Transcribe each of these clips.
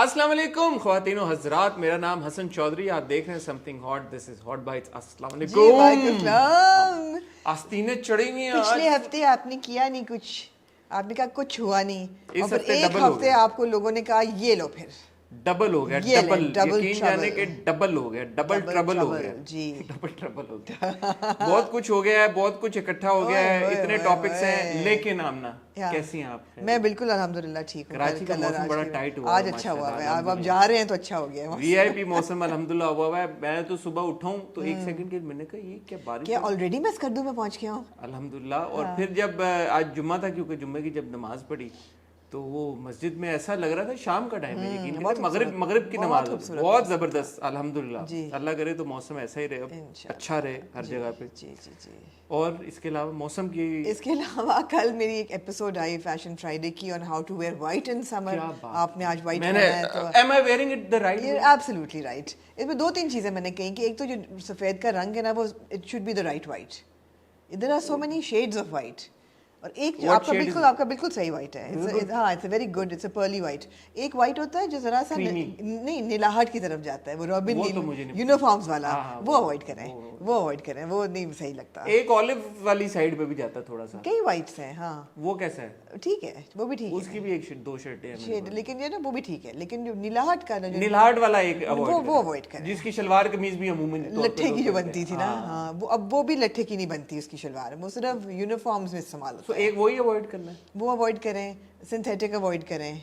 السلام علیکم خواتین و حضرات, میرا نام حسن چودھری, آپ دیکھ رہے ہیں something hot, this is hot bites. السلام علیکم. آستینیں چڑھی ہوئی ہیں. پچھلے ہفتے آپ نے کیا نہیں کچھ, آپ نے کہا کچھ ہوا نہیں, اس اور ہفتے ایک ڈبل ہو ہفتے گیا. آپ کو لوگوں نے کہا یہ لو پھر ڈبل ہو گیا, ڈبل یقین جانے کہ ڈبل ہو گیا, ڈبل ٹربل ہو گیا جی, ڈبل ٹربل ہو گیا. بہت کچھ ہو گیا ہے, بہت کچھ اکٹھا ہو گیا ہے, اتنے ٹاپکس ہیں. لیکن آمنہ کیسی ہیں آپ؟ میں بالکل الحمدللہ ٹھیک ہوں. کراچی کا موسم بڑا ٹائٹ ہوا ہے, آج اچھا ہوا ہے, اب آپ جا رہے ہیں تو اچھا ہو گیا ہے, وی آئی پی موسم الحمدللہ ہوا ہے. میں تو صبح اٹھا ہوں تو ایک سیکنڈ کے میں نے کہا یہ کیا بارش, کیا آلریڈی میں اسکردو میں پہنچ گیا ہوں الحمدللہ. اور پھر جب آج جمعہ تھا, کیونکہ جمعے کی جب نماز پڑھی تو وہ مسجد میں ایسا لگ رہا تھا شام کا ٹائم ہے, یقین مغرب کی نماز, بہت زبردست الحمدللہ. اللہ کرے تو موسم ایسا ہی رہے, اچھا رہے ہر جگہ پہ. جی جی جی. اور اس کے علاوہ موسم کی, اس کے علاوہ کل میری ایک ایپیسوڈ آئی فیشن فرائیڈے کی on how to wear white in summer. آپ نے آج وائٹ پہنا ہے تو am I wearing it the right way? absolutely right. اس میں دو تین چیزیں میں نے کہیں کہ ایک تو جو سفید کا رنگ ہے نا, وہ it should be the right white. There are so many shades of white. اور ایک جو آپ کا بالکل صحیح وائٹ ہے, ہاں it's a very good, it's a purely white. ایک وائٹ ہوتا ہے جو ذرا سا نہیں نیلاہٹ کی طرف جاتا ہے, وہ رابن یونیفارمس والا, وہ اوائڈ کریں, وہ نہیں صحیح لگتا. ایک آلیو والی سائڈ پہ بھی جاتا ہے تھوڑا سا, کئی وائٹس ہیں. ہاں وہ کیسا ہے؟ ٹھیک ہے, وہ بھی ٹھیک ہے, اس کی بھی ایک دو شرٹیں ہیں, لیکن یہ نا وہ بھی ٹھیک ہے. لیکن جو نیلاہٹ کا نا, نیلاہٹ والا ایک وہ اوائڈ کریں, جس کی شلوار قمیض بھی عموماً لٹھے کی جو بنتی تھی نا, ہاں اب وہ بھی لٹھے کی نہیں بنتی اس کی شلوار, وہ صرف یونیفارمز میں استعمال ہوتا ہے. ایک وہی اوائڈ کرنا ہے, وہ اوائڈ کریں. سنتھیٹک اوائڈ کریں,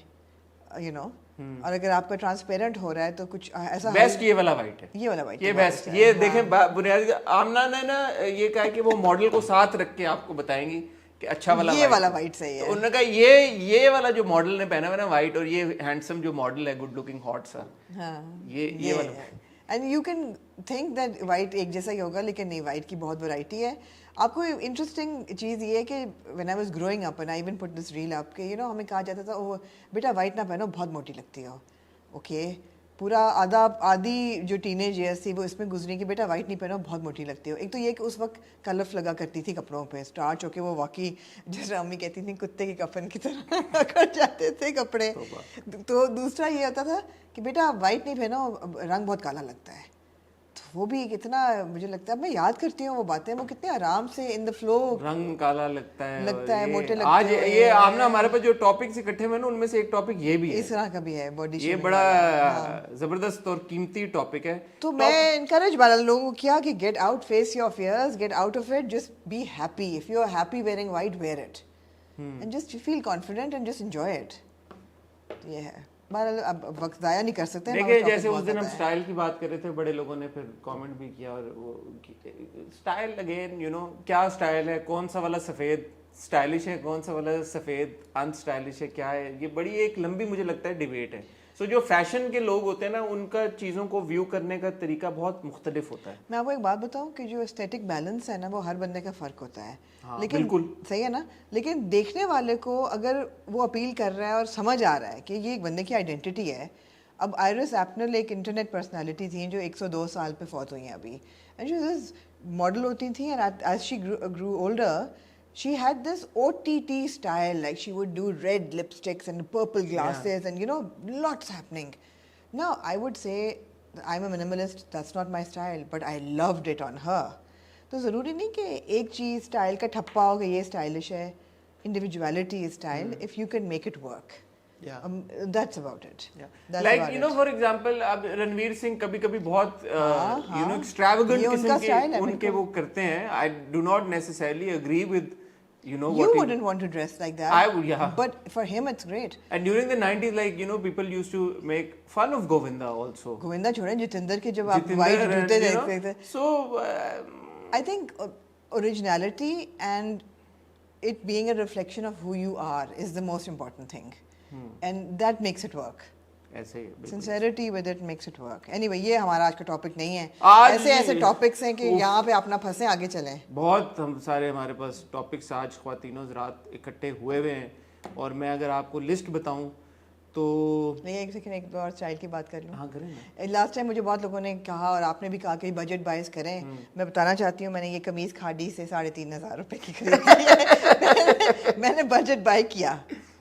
یو نو. اور اگر آپ کا ٹرانسپیرنٹ ہو رہا ہے تو کچھ ایسا بیسٹ یہ والا وائٹ ہے, یہ والا وائٹ, یہ بیسٹ. یہ دیکھیں بنیادی آمنہ نے نا یہ کہا کہ وہ ماڈل کو ساتھ رکھ کے آپ کو بتائیں گی کہ اچھا والا یہ والا وائٹ صحیح ہے. انہوں نے کہا یہ والا جو ماڈل نے پہنا ہوا نا وائٹ, اور یہ ہینڈسم جو ماڈل ہے گڈ لکنگ ہاٹ سا, یہ والا. And you can think that white ایک جیسا ہی ہوگا, لیکن نہیں, وائٹ کی بہت ورائٹی ہے. آپ کو انٹرسٹنگ چیز یہ ہے کہ when I was growing up and I even put this reel up, کہ یو نو ہمیں کہا جاتا تھا وہ بیٹا وائٹ نہ پہنو, بہت موٹی لگتی ہو. اوکے, پورا آدھی جو ٹین ایج ایئرس تھی وہ اس میں گزری کہ بیٹا وائٹ نہیں پہنو, بہت موٹی لگتی ہو. ایک تو یہ کہ اس وقت کلف لگا کرتی تھی کپڑوں پہ, اسٹارچ ہو کے وہ واقعی جس طرح امی کہتی تھیں کتے کے کفن کی طرح کٹ جاتے تھے کپڑے. تو دوسرا یہ ہوتا تھا کہ بیٹا وائٹ نہیں پہنو, رنگ بہت کالا لگتا ہے. وہ بھی کتنا مجھے لگتا ہے, میں یاد کرتی ہوں وہ باتیں, وہ کتنے آرام سے ان دا فلو, رنگ کالا لگتا ہے, موٹے لگتے ہیں. آج یہ آمنہ ہمارے پاس جو ٹاپکس اکٹھے ہوئے نا, ان میں سے ایک ٹاپک یہ بھی ہے, اس طرح کا بھی ہے باڈی یہ بڑا زبردست اور قیمتی ٹاپک ہے. تو میں انکریج والا لوگوں کو کیا کہ get out, face your fears, get out of it, just be happy. If you are happy wearing white, wear it and just feel confident and just enjoy it. یہ ہے. اب وقت ضائع نہیں کر سکتے. دیکھیں جیسے اس دن ہم اسٹائل کی بات کر رہے تھے, بڑے لوگوں نے پھر کامنٹ بھی کیا, اور وہ اسٹائل اگین یو نو کیا اسٹائل ہے, کون سا والا سفید اسٹائلش ہے, کون سا والا سفید ان اسٹائلش ہے, کیا ہے, یہ بڑی ایک لمبی مجھے لگتا ہے ڈیبیٹ ہے. سو جو فیشن کے لوگ ہوتے ہیں نا, ان کا چیزوں کو ویو کرنے کا طریقہ بہت مختلف ہوتا ہے. میں آپ کو ایک بات بتاؤں کہ جو اسٹیٹک بیلنس ہے نا, وہ ہر بندے کا فرق ہوتا ہے. لیکن بالکل صحیح ہے نا, لیکن دیکھنے والے کو اگر وہ اپیل کر رہا ہے اور سمجھ آ رہا ہے کہ یہ ایک بندے کی آئیڈینٹی ہے. اب آئرس ایپنل ایک انٹرنیٹ پرسنالٹی تھیں جو 102 سال پہ فوت ہوئی ہیں ابھی, ماڈل ہوتی تھیں, and as she grew older she had this OTT style, like she would do red lipsticks and purple glasses and you know lots happening. Now I would say I'm a minimalist, that's not my style, but I loved it on her. تو ضروری نہیں کہ ایک چیز style کا ٹھپا ہو کہ یہ stylish ہے. Individuality is style if you can make it work. That's about it. Like you know for example اب رنویر سنگھ کبھی کبھی بہت you know extravagant قسم کے ان کے وہ کرتے ہیں. I do not necessarily agree with you know you wouldn't want to dress like that. I would, yeah, but for him it's great. And during the 90s, like you know people used to make fun of Govinda also. Govinda چھوڑیں, جتندر کے جب آپ white جوتے دیکھتے تھے. So I think originality and it being a reflection of who you are is the most important thing. And that makes it work. ایسے ہی sincerity with it makes it work. Anyway, یہ ہمارا آج کا topic نہیں ہے. ایسے topics ہیں کہ یہاں پہ اپنا پھنسیں, آگے چلیں. بہت ہم سارے ہمارے پاس ٹاپکس آج خواتین حضرات اکٹھے ہوئے ہوئے ہیں, اور میں اگر آپ کو لسٹ بتاؤں تو نہیں, ایک سیکنڈ, ایک اور اسٹائل کی بات کر لوں. ہاں کریں نا. لاسٹ ٹائم مجھے بہت لوگوں نے کہا, اور آپ نے بھی کہا کہ بجٹ بائز کریں. میں بتانا چاہتی ہوں, میں نے یہ قمیض کھاڈی سے 3,500 روپے کی خریدی ہے. میں نے بجٹ بائی کیا.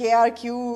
KRQ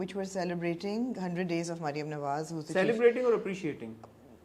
which were celebrating 100 days of Mariam Nawaz, who's celebrating or appreciating?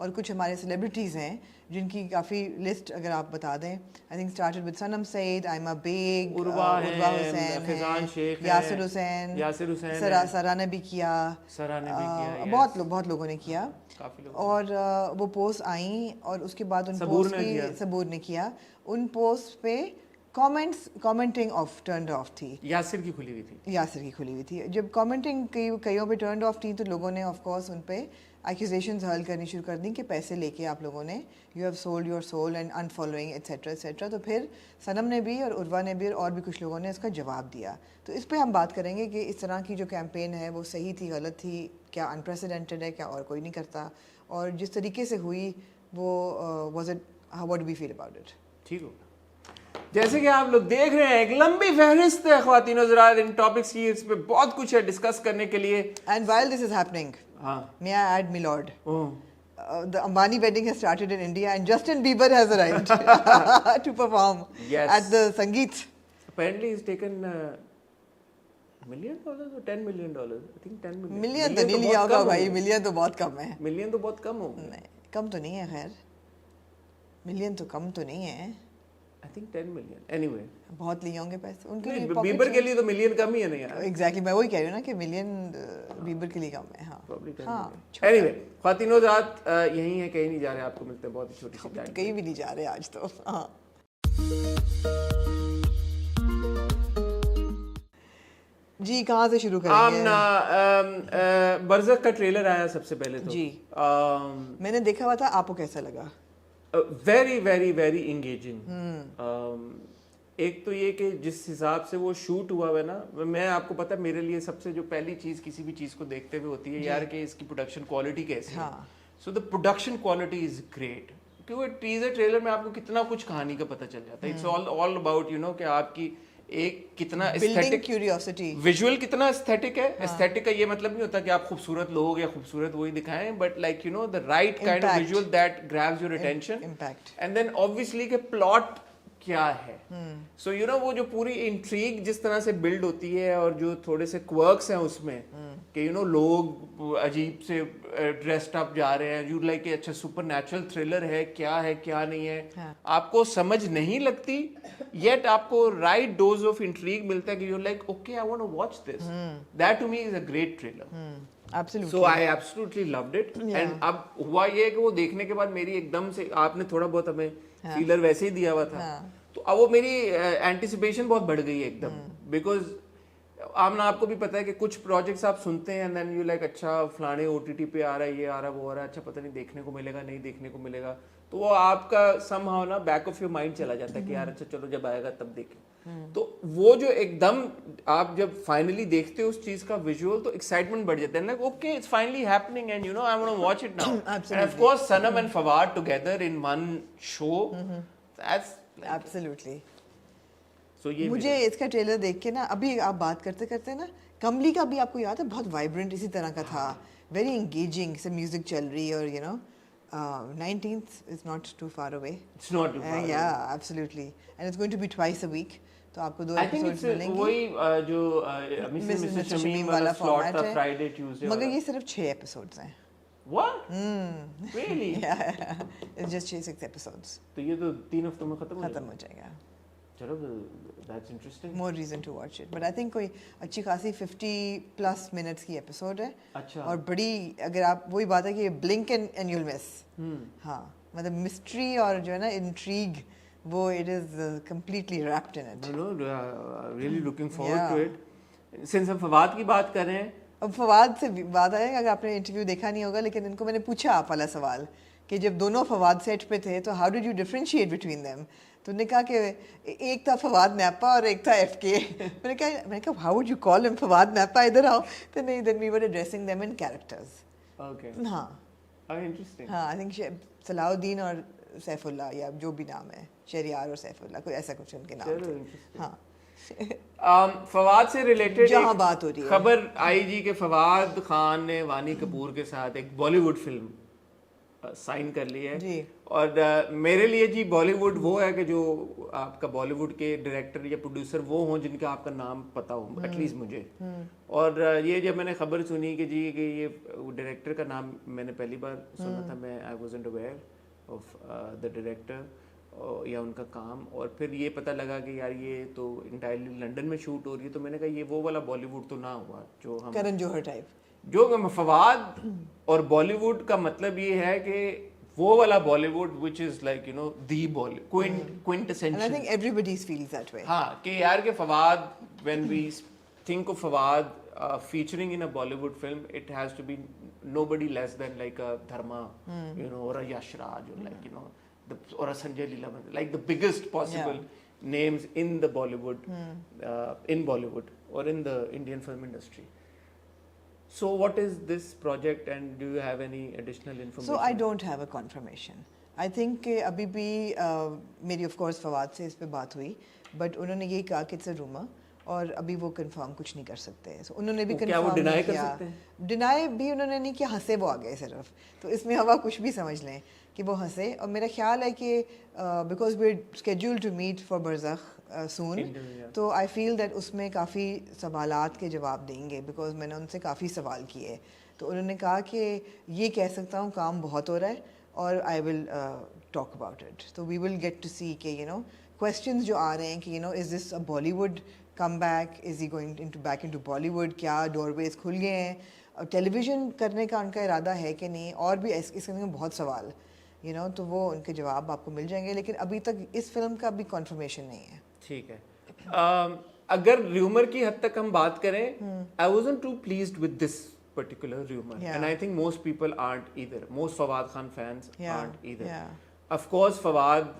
اور کچھ ہمارے سیلیبریٹیز ہیں جن کی کافی لسٹ اگر آپ بتا دیں. آئی تھنک اسٹارٹڈ ود صنم سعید, آئمہ بیگ, عروہ حسین, فیضان شیخ, یاسر حسین, سرا نے بھی کیا, بہت لوگوں نے کیا. اور وہ پوسٹ آئیں اور اس کے بعد ان پوسٹ کی صبور نے کیا, ان پوسٹ پہ کامنٹنگ آف ٹرنڈ آف تھی. یاسر کی کھلی ہوئی تھی. جب کامنٹنگ کئیوں پہ ٹرنڈ آف تھی تو لوگوں نے آف کورس ان پہ ایکوزیشنز حل کرنی شروع کر دیں کہ پیسے لے کے آپ لوگوں نے you have sold your soul and unfollowing etcetera etcetera. تو پھر صنم نے بھی اور عروہ نے بھی اور بھی کچھ لوگوں نے اس کا جواب دیا. تو اس پہ ہم بات کریں گے کہ اس طرح کی جو کیمپین ہے وہ صحیح تھی, غلط تھی, کیا انپریسیڈنٹڈ ہے, کیا اور کوئی نہیں کرتا, اور جس طریقے سے ہوئی وہ was it, how do we feel about it. ٹھیک ہوگا. جیسے کہ آپ لوگ دیکھ رہے ہیں ایک لمبی فہرست ہے خواتین و حضرات ان ٹاپکس کی, اس پہ بہت کچھ ہے ڈسکس کرنے کے لیے. And while this is happening, may I add my lord, the Ambani wedding has started in India and Justin Bieber has arrived to perform at the Sangeet. Apparently he's taken $1 million or $10 million. I think 10 million. Million تو نہیں لیا ہوگا بھائی, million تو بہت کم ہے. Million تو بہت کم ہوگا. نہیں کم تو نہیں ہے, خیر ملین تو کم تو نہیں ہے. I think 10 million. Anyway. بہت لیے ہوں گے پیسے ان کے لیے. بیبر کے لیے تو ملین کم ہی ہے نا یار. ایگزیکٹلی میں وہی کہہ رہی ہوں نا کہ ملین بیبر کے لیے کم ہے. ہاں Anyway, خواتین و حضرات یہیں ہے, کہیں نہیں جا رہے, آپ کو ملتے ہیں بہت ہی چھوٹی سی. کہیں بھی نہیں جا رہے آج تو. ہاں جی کہاں سے شروع کریں گے؟ برزخ کا ٹریلر آیا سب سے پہلے تو. جی میں نے دیکھا ہوا تھا, آپ کو کیسا لگا؟ Very very very engaging. ایک تو یہ کہ جس حساب سے وہ شوٹ ہوا ہے نا, میں آپ کو پتا میرے لیے سب سے جو پہلی چیز کسی بھی چیز کو دیکھتے ہوئے ہوتی ہے یار کہ اس کی پروڈکشن کوالٹی کیسی ہے. So the production quality is great, کیونکہ ٹیزر ٹریلر میں آپ کو کتنا کچھ کہانی کا پتہ چل جاتا ہے. It's all about you know کہ آپ کی ایک کتنا ایستھیٹک کیوریوسٹی, ویژول کتنا ایستھیٹک ہے. ایستھیٹک کا یہ مطلب نہیں ہوتا کہ آپ خوبصورت لوگ یا خوبصورت وہی دکھائیں, but like you know the right kind of visual that grabs your attention. And then obviously کہ پلاٹ کیا ہے. سو یو نو وہ جو پوری انٹریگ جس طرح سے بلڈ ہوتی ہے اور جو تھوڑے سے کوئرکس ہیں اس میں کہ یو نو لوگ عجیب سے ڈریسڈ اپ جا رہے ہیں, یو لائک کہ اچھا سپر نیچرل تھرلر ہے, کیا ہے کیا نہیں ہے, آپ کو سمجھ نہیں لگتی, یٹ آپ کو رائٹ ڈوز آف انٹریگ ملتا ہے کہ you like okay I want to watch this. That to me is a great trailer. So I absolutely loved it. And اب ہوا یہ کہ وہ دیکھنے کے بعد میری ایک دم سے, آپ نے تھوڑا بہت ہمیں فیلر ویسے ہی دیا ہوا تھا, تو اب وہ میری اینٹیسپیشن بہت بڑھ گئی ہے ایک دم. بیکاز آمنا آپ کو بھی پتا ہے کہ کچھ پروجیکٹس آپ سنتے ہیں اینڈ دین یو لائک اچھا فلانے او ٹی ٹی پہ آ رہا ہے, یہ آ رہا ہے, وہ آ رہا ہے, اچھا پتہ نہیں دیکھنے کو ملے گا نہیں دیکھنے کو ملے گا, تو وہ آپ کا سم ہاؤ نا بیک آف یور مائنڈ چلا جاتا ہے کہ یار اچھا چلو جب آئے گا تب دیکھیں. تو وہ جو ایک دم آپ جب فائنلی دیکھتے ہو اس چیز کا ویژول تو ایکسائٹمنٹ بڑھ جاتا ہے, like okay it's finally happening and you know I want to watch it now. And of course Sanam and Fawad together in one show, that's absolutely. مجھے اس کا ٹریلر دیکھ کے نا, ابھی آپ بات کرتے کرتے نا کملی کا بھی آپ کو یاد ہے, بہت وائبرنٹ اسی طرح کا تھا, ویری انگیجنگ سے میوزک چل رہی ہے, اور you know 19th is not too far away. It's not too far away. Yeah, absolutely. And it's going to be twice a week. تو آپ کو 2 ایپیسوڈز ملیں گے. وہی جو مسز شمیم والا فارمیٹ تھا, فرائیڈے ٹیوزڈے, مگر یہ صرف 6 ایپیسوڈز ہیں. What? Really? Yeah, it's just 6 episodes. تو یہ تو 3 ہفتوں میں ختم ہو جائے گا. چلو that's interesting. More reason to watch it. But I think کوئی اچھی خاصی 50+ minutes کی ایپیسوڈ ہے. اچھا. اور بڑی, اگر آپ وہی بات ہے کہ blink and you'll miss. ہاں مطلب مسٹری اور جو ہے نا انٹریگ, وہ it is completely wrapped in it. No, really looking forward to it. Since ہم فواد کی بات کر رہے ہیں, اب فواد سے بات آئے, اگر آپ نے انٹرویو دیکھا نہیں ہوگا, لیکن ان کو میں نے پوچھا آپ والا سوال کہ جب دونوں فواد سیٹ پہ تھے تو how did you differentiate between them. تو نے کہا کہ ایک تھا فواد نیپا اور ایک تھا ایف کے. میں نے کہا ہاؤ وڈ یو کال ہم فواد نیپا, ادھر آؤ. تو نہیں, then we were addressing them in characters. Okay. ہاں ہاں, آئی تھنک صلاح الدین اور سیف اللہ, یا جو بھی نام ہے, شہریار اور سیف اللہ, کوئی ایسا کچھ ان کے نام تھے. ہاں فواد سے ریلیٹڈ جہاں بات ہو رہی ہے, خبر آئی جی کہ فواد خان نے وانی کپور کے ساتھ ایک بالی ووڈ فلم سائن کر لی ہے جی. اور میرے لیے جی بالی ووڈ وہ ہے کہ جو آپ کا بالی ووڈ کے ڈائریکٹر یا پروڈیوسر وہ ہوں جن کا آپ کا نام پتہ ہو ایٹ لیسٹ مجھے. اور یہ جب میں نے خبر سنی کہ جی کہ یہ ڈائریکٹر کا نام میں نے پہلی بار سنا تھا, میں I wasn't aware of the director یا ان کا کام, اور پھر یہ پتہ لگا کہ یار یہ تو انٹائرلی لنڈن میں شوٹ ہو رہی ہے, تو میں نے کہا یہ وہ والا بالی ووڈ تو نہ ہوا جو ہم کرن جوہر ٹائپ. جو فواد اور بالی ووڈ کا مطلب یہ ہے کہ وہ والا Bollywood which is like you know the quintessential. And I think everybody feels that way. ہاں کہ یار کہ Fawad when we think of Fawad featuring in a Bollywood film, it has to be nobody less than like a Dharma, you know, or a Yash Raj, or like, you know, or a Sanjay Leela, like the biggest possible names in the Bollywood, in Bollywood or in the Indian film industry. So what is this project and do you have any additional information? So I don't have a confirmation. I think کہ ابھی بھی میری of course Fawad سے اس پہ بات ہوئی, but انہوں نے یہ کہا کہ it's a rumor اور ابھی وہ کنفرم کچھ نہیں کر سکتے. So انہوں نے بھی کنفرم نہیں کیا, ڈینائی بھی انہوں نے نہیں کیا, ہنسے وہ آگے صرف. تو اس میں ہوا کچھ بھی سمجھ لیں کہ وہ ہنسے. اور میرا خیال ہے کہ because we scheduled to meet for Barzakh soon, تو آئی فیل دیٹ اس میں کافی سوالات کے جواب دیں گے, بیکاز میں نے ان سے کافی سوال کیے. تو انہوں نے کہا کہ یہ کہہ سکتا ہوں کام بہت ہو رہا ہے اور آئی ول ٹاک اباؤٹ اٹ. تو وی ول گیٹ ٹو سی کہ یو نو کویشچنز جو آ رہے ہیں کہ you know is this a Bollywood come back, is he going back into Bollywood, کیا ڈور ویز کھل گئے ہیں, ٹیلی ویژن کرنے کا ان کا ارادہ ہے کہ نہیں, اور بھی اس کے میں بہت سوال یو نو, تو وہ ان کے جواب آپ کو مل جائیں گے. لیکن ابھی تک اس فلم کا بھی کنفرمیشن نہیں ہے. ٹھیک ہے. اگر ریومر کی حد تک ہم بات کریں, I wasn't too pleased with this particular rumor, and I think most people aren't either. Most Fawad Khan fans aren't either. Of course Fawad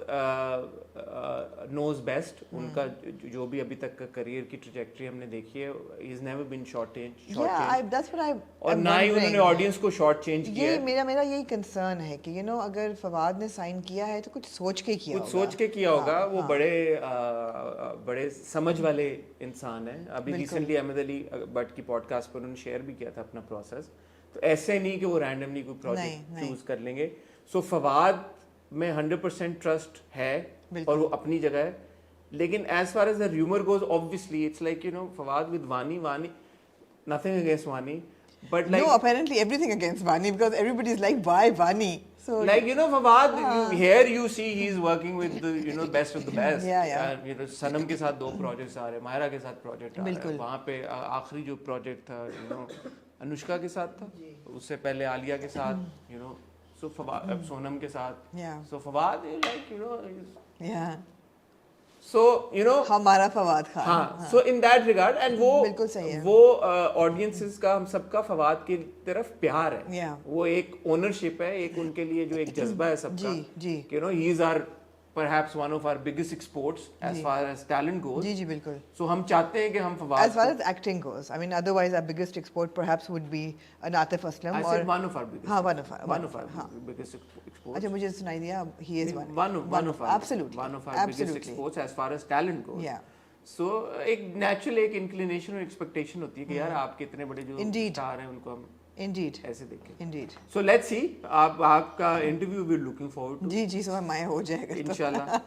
knows best. ان کا جو بھی ابھی تک کا کریئر کی ٹریجیکٹری ہم نے دیکھی ہے, he has never been short changed, اور نہ ہی انہوں نے آڈینس کو شارٹ چینج کیا ہے. میرا یہی کنسرن ہے کہ یو نو اگر فواد نے سائن کیا ہے تو کچھ سوچ کے کیا ہوگا. وہ بڑے سمجھ والے انسان ہیں. ابھی ریسنٹلی احمد علی بٹ کی پوڈ کاسٹ پر انہوں نے شیئر بھی کیا تھا اپنا پروسیس. تو ایسے نہیں کہ وہ رینڈملی کوئی پروجیکٹ چوز کر لیں گے. سو فواد میں 100% ٹرسٹ ہے اور وہ اپنی جگہ ہے. لیکن as far as the rumour goes, obviously it's like, you know, Fawad with Vani, nothing against Vani, but like, no, apparently everything against Vani, because everybody is like, why Vani? So like, you know, Fawad, here you see he's working with the, you know, best of the best. You know, Sanam کے ساتھ 2 projects آ رہے ہیں, Myra کے ساتھ project آ رہا ہے, وہاں پہ آخری جو project تھا, you know, انوشکا کے ساتھ تھا, اس سے پہلے عالیہ کے ساتھ, you know, so Fawad Sonam کے ساتھ, so Fawad, like, you know, so you know ہمارا فواد خان. ہاں, so in that regard, and وہ audiences کا, ہم سب کا فواد کی طرف پیار ہے. وہ ایک اونرشپ ہے, ایک ان کے لیے جو ایک جذبہ ہے سب کا, you know, he is our perhaps one of our biggest exports as far as talent goes. جی بالکل. So ہم چاہتے ہیں کہ ہم Fawad, as far as acting goes, I mean otherwise our biggest export perhaps would be Atif Aslam. I said one of our biggest. ہاں, one of our biggest exports. اچھا, مجھے سنائی دیا, he is one of our absolutely one of our biggest exports as far as talent goes. So ایک natural ایک inclination اور expectation ہوتی ہے کہ یار آپ کے اتنے بڑے جو اسٹار ہیں ان کو ہم ایسے دیکھیں. So let's see. آپ کا انٹرویو وی لوکنگ فارورڈ. جی سو میں ہو جائے گا انشاءاللہ.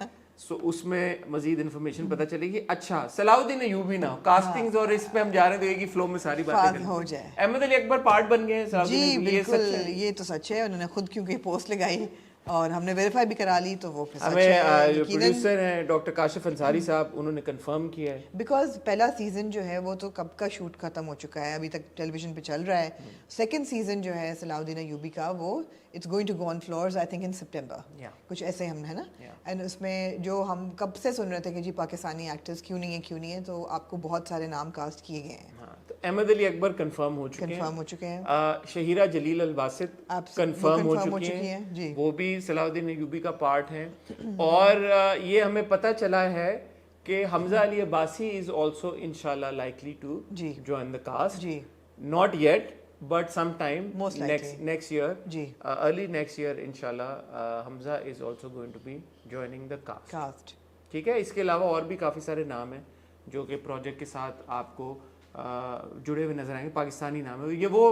سو اس میں مزید انفارمیشن پتہ چلے گی. اچھا, صلاح الدین ایوبی نا کاسٹنگز اور اس پہ ہم جا رہے ہیں تو ایک ہی فلو میں ساری باتیں ہو جائے. احمد علی اکبر پارٹ بن گئے ہیں صلاح الدین ایوبی. جی بالکل, یہ تو سچ ہے. انہوں نے خود کیونکہ پوسٹ لگائی اور ہم نے ویریفائی بھی کرا لی, تو وہ ہمیں جو پروڈیوسر ہیں ڈاکٹر کاشف انصاری صاحب, انہوں نے کنفرم کیا ہے. بیکاز پہلا سیزن جو ہے وہ تو کب کا شوٹ ختم ہو چکا ہے, ابھی تک ٹیلی ویژن پہ چل رہا ہے. سیکنڈ سیزن جو ہے صلاح الدین ایوبی کا, وہ it's going to go on floors I think in September, کچھ ایسے ہم ہے نا. اینڈ اس میں جو ہم کب سے سن رہے تھے کہ جی پاکستانی ایکٹرز کیوں نہیں ہیں, تو آپ کو بہت سارے نام کاسٹ کیے گئے ہیں. احمد علی اکبر کنفرم ہو چکے ہیں. شہیرہ جلیل الباسط کنفرم ہو چکی ہیں, وہ بھی صلاح الدین ایوبی کا پارٹ ہیں. اور یہ ہمیں پتہ چلا ہے کہ حمزہ علی عباسی از آلسو انشاءاللہ likely to join the cast. Not yet but sometime next year, early next year inshallah, Hamza is also going to be joining the cast. ٹھیک ہے. اس کے علاوہ اور بھی کافی سارے نام ہیں جو کہ پروجیکٹ کے ساتھ آپ کو جڑے ہوئے نظر آئیں گے, پاکستانی نام ہے. یہ وہ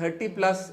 30+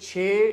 6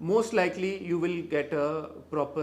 Most likely you will get a proper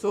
so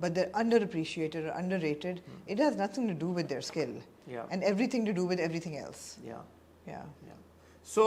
but they're underappreciated or underrated. It has nothing to do with their skill and everything to do with everything else. So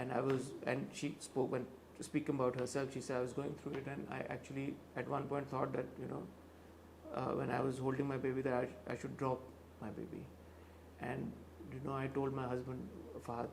and she spoke when speaking about herself, she said I was going through it and I actually at one point thought that when I was holding my baby that I should drop my baby, and I told my husband Fahad,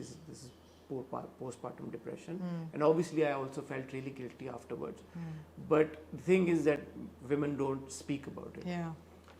this is postpartum depression, and obviously I also felt really guilty afterwards, but the thing is that women don't speak about it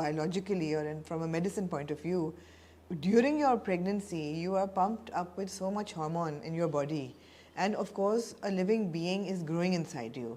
biologically or from a medicine point of view, during your pregnancy you are pumped up with so much hormone in your body, and of course a living being is growing inside you.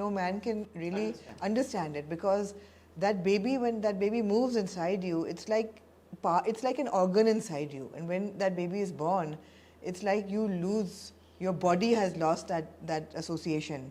no man can really understand it, because that baby, when that baby moves inside you, it's like an organ inside you, and when that baby is born, it's like your body has lost that association.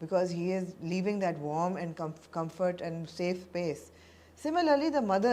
because he is leaving that warm and comfort and safe space. Similarly the mother,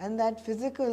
and that physical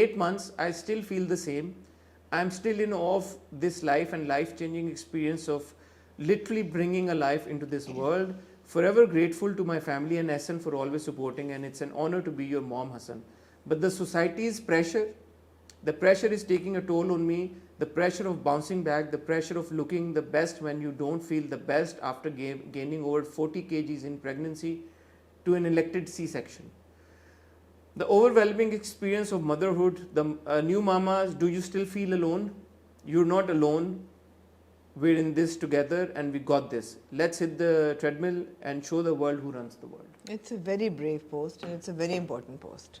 8 months I still feel the same. I am still in awe of this life and life-changing experience of literally bringing a life into this world. Forever grateful to my family and Hassan for always supporting, and it's an honor to be your mom, Hassan. But the society's pressure, the pressure is taking a toll on me. The pressure of bouncing back, the pressure of looking the best when you don't feel the best after gaining over 40 kgs in pregnancy to an elected C-section. The overwhelming experience of motherhood, the new mamas, do you still feel alone? You're not alone. We're in this together and we got this. Let's hit the treadmill and show the world who runs the world. It's a very brave post and it's a very important post.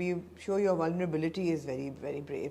be show your vulnerability is very very brave.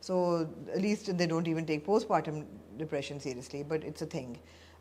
So at least they don't even take postpartum depression seriously, but it's a thing.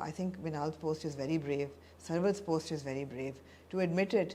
I think Minal's post is very brave, Sarwat's post is very brave to admit it,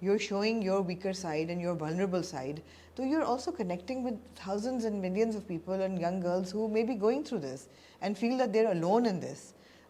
you're showing your weaker side and your vulnerable side, so you're also connecting with thousands and millions of people and young girls who may be going through this and feel that they're alone in this.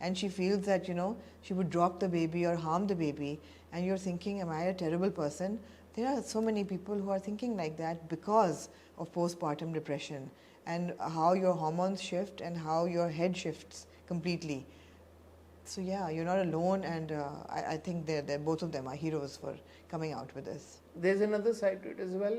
and she feels that, you know, she would drop the baby or harm the baby, and you're thinking, am I a terrible person? There are so many people who are thinking like that because of postpartum depression and how your hormones shift and how your head shifts completely. So yeah, you're not alone, and I think they're both of them are heroes for coming out with this. There's another side to it as well,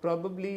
probably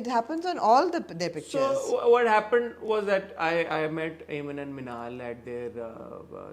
It happens on all their pictures. So what happened was that I met Ayman and Minal at their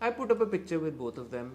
I put up a picture with both of them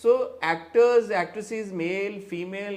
So actors, actresses, male, female,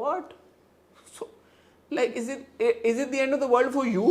what? So like is it the end of the world for you?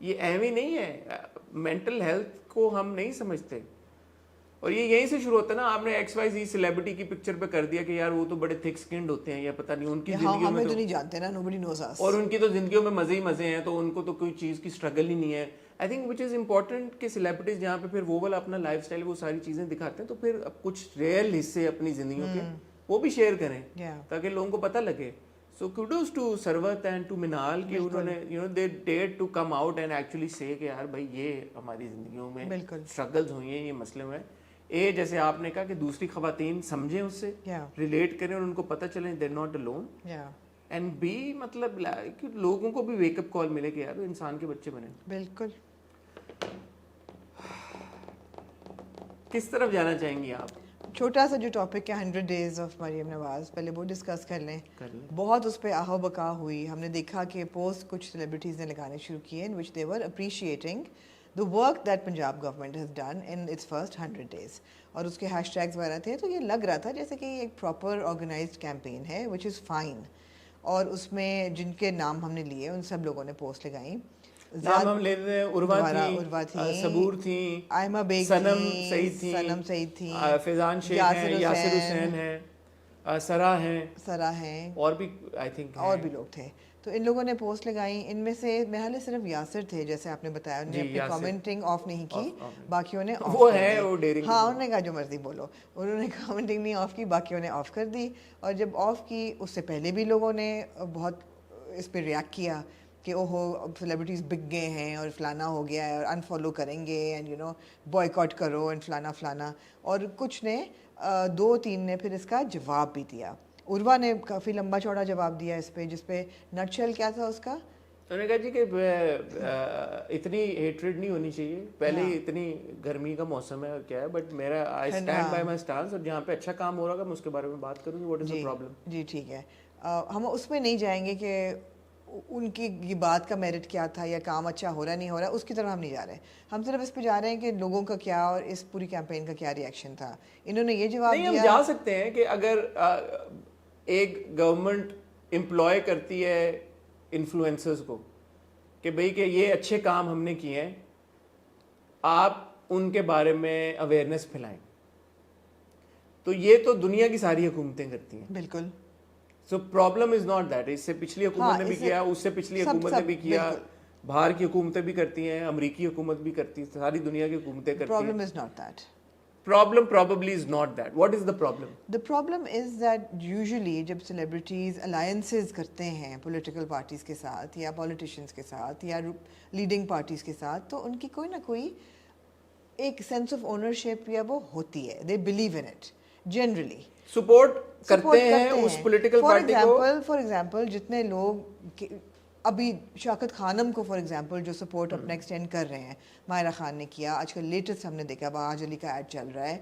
یہ اہم ہی نہیں ہے. Mental health کو ہم نہیں سمجھتے, اور یہ یہیں سے شروع ہوتا ہے نا. آپ نے ایکس وائی زی سیلیبریٹی کی پکچر پہ کر دیا کہ یار وہ تو بڑے تھک سکنڈ ہوتے ہیں, یا پتہ نہیں ان کی زندگیوں میں تو نہیں جانتے نا, nobody knows us. اور ان کی تو زندگیوں میں مزے ہی مزے ہیں, تو ان کو تو کوئی چیز کی اسٹرگل ہی نہیں ہے. I think which is important کہ سیلیبریٹیز جہاں پہ پھر وہ والا اپنا لائف اسٹائل وہ ساری چیزیں دکھاتے ہیں, تو پھر اب کچھ ریئل حصے اپنی زندگیوں کے وہ بھی شیئر کریں تاکہ لوگوں کو پتہ لگے. So kudos to Sarwat and to Minal کہ انہوں نے you know they dare to come out and actually say کہ یار بھائی یہ ہماری زندگیوں میں اسٹرگلز ہوئی ہیں, یہ مسئلے ہوئے ہیں. جیسے آپ نے کہا کہ دوسری خواتین سمجھیں, اس سے ریلیٹ کریں اور ان کو پتہ چلیں they not alone. And be مطلب لوگوں کو بھی ویک اپ کال ملے کہ یار انسان کے بچے بنے. بالکل. کس طرف جانا چاہیں گی آپ؟ چھوٹا سا جو ٹاپک ہے 100 days آف مریم نواز, پہلے وہ ڈسکس کر لیں. بہت اس پہ آہو بکا ہوئی. ہم نے دیکھا کہ پوسٹ کچھ سیلیبریٹیز نے لگانے شروع کیے ان وچ دے ور appreciating the work that Punjab government has done in its first 100 days, اور اس کے ہیش ٹیگز وغیرہ تھے, تو یہ لگ رہا تھا جیسے کہ یہ ایک پراپر آرگنائزڈ کیمپین ہے which is fine. اور اس میں جن کے نام ہم نے لیے ان سب لوگوں نے پوسٹ لگائیں. نام ہم لیتے ہیں, عروہ تھی, صبور تھی, آئمہ بیگ, سنم سعید تھی, فیضان شیخ ہیں, یاسر حسین ہیں, سرا ہیں, اور بھی آئی تھنک اور بھی لوگ تھے. تو ان لوگوں نے پوسٹ لگائیں. ان میں سے میرے خیال صرف یاسر تھے جیسے آپ نے بتایا, انہوں نے اپنی کامنٹنگ آف نہیں کی, باقیوں نے وہ ہے ہاں انہوں نے کہا جو مرضی بولو, انہوں نے کامنٹنگ نہیں آف کی, باقیوں نے آف کر دی. اور جب آف کی اس سے پہلے بھی لوگوں نے بہت اس پہ ریئیکٹ کیا کہ اوہو سیلیبریٹیز بک گئے ہیں اور فلانا ہو گیا ہے اور انفالو کریں گے اینڈ یو نو بوائیکاٹ کرو اینڈ فلانا. اور کچھ نے 2-3 نے پھر اس کا جواب بھی دیا. عروہ نے کافی لمبا چوڑا جواب دیا اس پہ, جس پہ نٹ شیل کیا تھا اس کا, انہوں نے کہا جی کہ اتنی ہیٹریڈ نہیں ہونی چاہیے, پہلے ہی اتنی گرمی کا موسم ہے اور کیا ہے, بٹ میرا I stand by my stance, اور جہاں پہ اچھا کام ہو رہا ہے میں اس کے بارے میں بات کروں گی. What is the problem? جی ٹھیک ہے, ہم اس میں نہیں جائیں گے کہ ان کی یہ بات کا میرٹ کیا تھا یا کام اچھا ہو رہا نہیں ہو رہا, اس کی طرف ہم نہیں جا رہے. ہم صرف اس پہ جا رہے ہیں کہ لوگوں کا کیا اور اس پوری کیمپین کا کیا ریئیکشن تھا. انہوں نے یہ جواب دیا. نہیں, ہم جا سکتے ہیں کہ اگر ایک گورنمنٹ امپلوائے کرتی ہے انفلوئنسرز کو کہ بھئی کہ یہ اچھے کام ہم نے کیے ہیں, آپ ان کے بارے میں اویئرنیس پھیلائیں, تو یہ تو دنیا کی ساری حکومتیں کرتی ہیں. بالکل. So problem is not that, اس سے پچھلی حکومت نے بھی کیا, اس سے پچھلی حکومت نے بھی کیا, باہر کی حکومتیں بھی کرتی ہیں, امریکی حکومت بھی کرتی ہے, ساری دنیا کی حکومتیں کرتی ہیں. Problem is not that. Problem probably is not that. What is the problem? The problem is that usually جب celebrities alliances کرتے ہیں political parties کے ساتھ یا politicians کے ساتھ یا leading parties کے ساتھ, تو ان کی کوئی نہ کوئی ایک sense of ownership یا وہ ہوتی ہے. They believe in it generally. Support کرتے ہیں اس political party کو. For example جتنے لوگ ابھی شوکت خانم کو فار ایگزامپل جو سپورٹ اپنا ایکسٹینڈ کر رہے ہیں, ماہرہ خان نے کیا, آج کل لیٹسٹ ہم نے دیکھا باج علی کا ایڈ چل رہا ہے,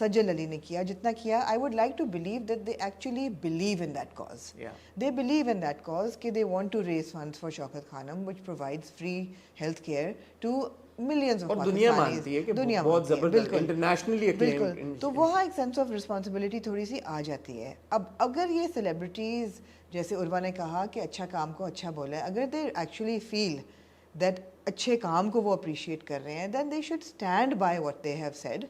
سجل علی نے کیا, جتنا کیا, I would like to believe that they actually believe in that cause. They believe in that cause کہ they want to raise funds for Shaukat Khanum which provides free health care to millions of Pakistanis. دنیا بہت زبردست internationally بالکل. تو وہاں ایک sense of responsibility تھوڑی سی آ جاتی ہے. اب اگر یہ سیلیبریٹیز جیسے عروہ نے کہا کہ اچھا کام کو اچھا بولا ہے, اگر دے ایکچولی فیل دیٹ اچھے کام کو وہ اپریشیٹ کر رہے ہیں, then they should stand by what they have said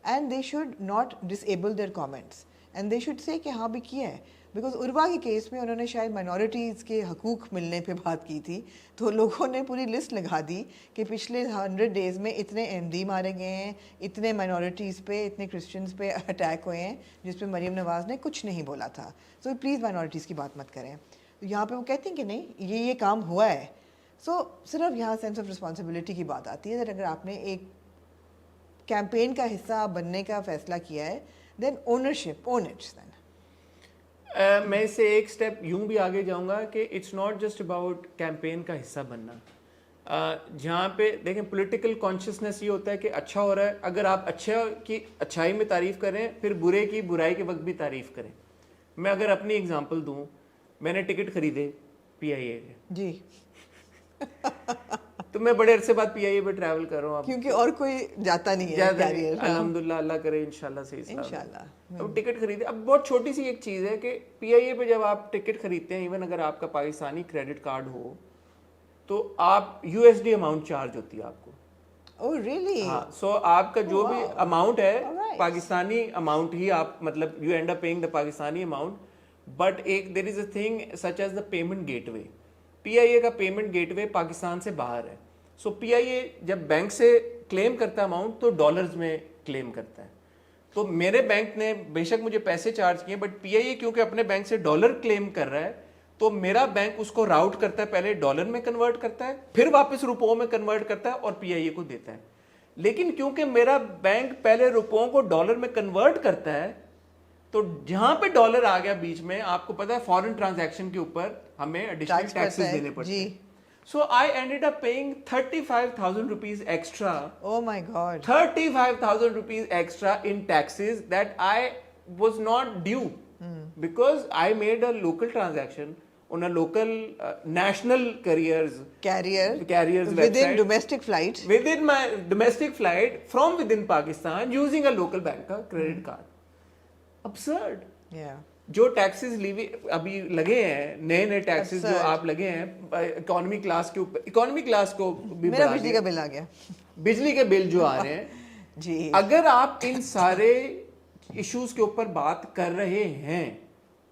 and they should not disable their comments and they should say کہ ہاں بھی کیا ہے. بیکاز عروہ کے کیس میں انہوں نے شاید مائنورٹیز کے حقوق ملنے پہ بات کی تھی, تو لوگوں نے پوری لسٹ لگا دی کہ پچھلے 100 days میں اتنے احمدی مارے گئے ہیں, اتنے مائنورٹیز پہ, اتنے کرسچنس پہ اٹیک ہوئے ہیں, جس پہ مریم نواز نے کچھ نہیں بولا تھا. سو پلیز مائنورٹیز کی بات مت کریں. یہاں پہ وہ کہتے ہیں کہ نہیں یہ کام ہوا ہے. سو صرف یہاں سینس آف رسپانسبلٹی کی بات آتی ہے. اگر آپ نے ایک کیمپین کا حصہ بننے کا فیصلہ کیا ہے, دین اونرشپ, اون اٹ. دین میں اس سے ایک اسٹیپ یوں بھی آگے جاؤں گا کہ it's not just about campaign کا حصہ بننا. جہاں پہ دیکھیں پولیٹیکل کانشیسنیس یہ ہوتا ہے کہ اچھا ہو رہا ہے, اگر آپ اچھا کی اچھائی میں تعریف کریں, پھر برے کی برائی کے وقت بھی تعریف کریں. میں اگر اپنی اگزامپل دوں, میں نے ٹکٹ خریدے PIA کے جی, تو میں بڑے عرصے بعد PIA پہ ٹریول کر رہا ہوں, کیونکہ اور کوئی جاتا نہیں ہے. الحمدللہ, اللہ کرے انشاءاللہ صحیح انشاءاللہ. اب ٹکٹ خریدے, اب بہت چھوٹی سی ایک چیز ہے کہ PIA پہ جب آپ ٹکٹ خریدتے ہیں, ایون اگر آپ کا پاکستانی کریڈٹ کارڈ ہو, تو آپ USD اماؤنٹ چارج ہوتی ہے آپ کو. Oh really? ہاں, سو آپ کا جو بھی اماؤنٹ ہے پاکستانی اماؤنٹ ہی آپ مطلب you end up paying the Pakistani amount. But ایک there is a thing such as the payment gateway. PIA کا پیمنٹ گیٹ وے پاکستان سے باہر ہے. سو PIA جب بینک سے کلیم کرتا ہے اماؤنٹ تو ڈالرز میں کلیم کرتا ہے. تو میرے بینک نے بے شک مجھے پیسے چارج کیے, بٹ PIA کیونکہ اپنے بینک سے ڈالر کلیم کر رہا ہے تو میرا بینک اس کو راؤٹ کرتا ہے, پہلے ڈالر میں کنورٹ کرتا ہے, پھر واپس روپوں میں کنورٹ کرتا ہے اور PIA کو دیتا ہے. لیکن کیونکہ میرا بینک پہلے روپوں کو ڈالر میں کنورٹ کرتا ہے تو جہاں پہ ڈالر آ گیا بیچ میں, آپ کو پتا ہے فورن ٹرانزیکشن کے اوپر ہمیں ایڈیشنل ٹیکسز دینے پڑتے ہیں. So I ended up paying 35,000 rupees extra. Oh my God. 35,000 rupees extra in taxes that I was not due because I made a local transaction on a local national carriers within website, domestic flight. within my domestic flight from within Pakistan using a local bank ka credit card. Absurd. Yeah. جو taxes ابھی لگے ہیں, نئے نئے taxes جو آپ لگے ہیں اکانومی کلاس کے اوپر, اکانومی کلاس کو بھی میرا بجلی کا بل آ گیا, بجلی کے بل جو آ رہے ہیں جی. اگر آپ ان سارے ایشوز کے اوپر بات کر رہے ہیں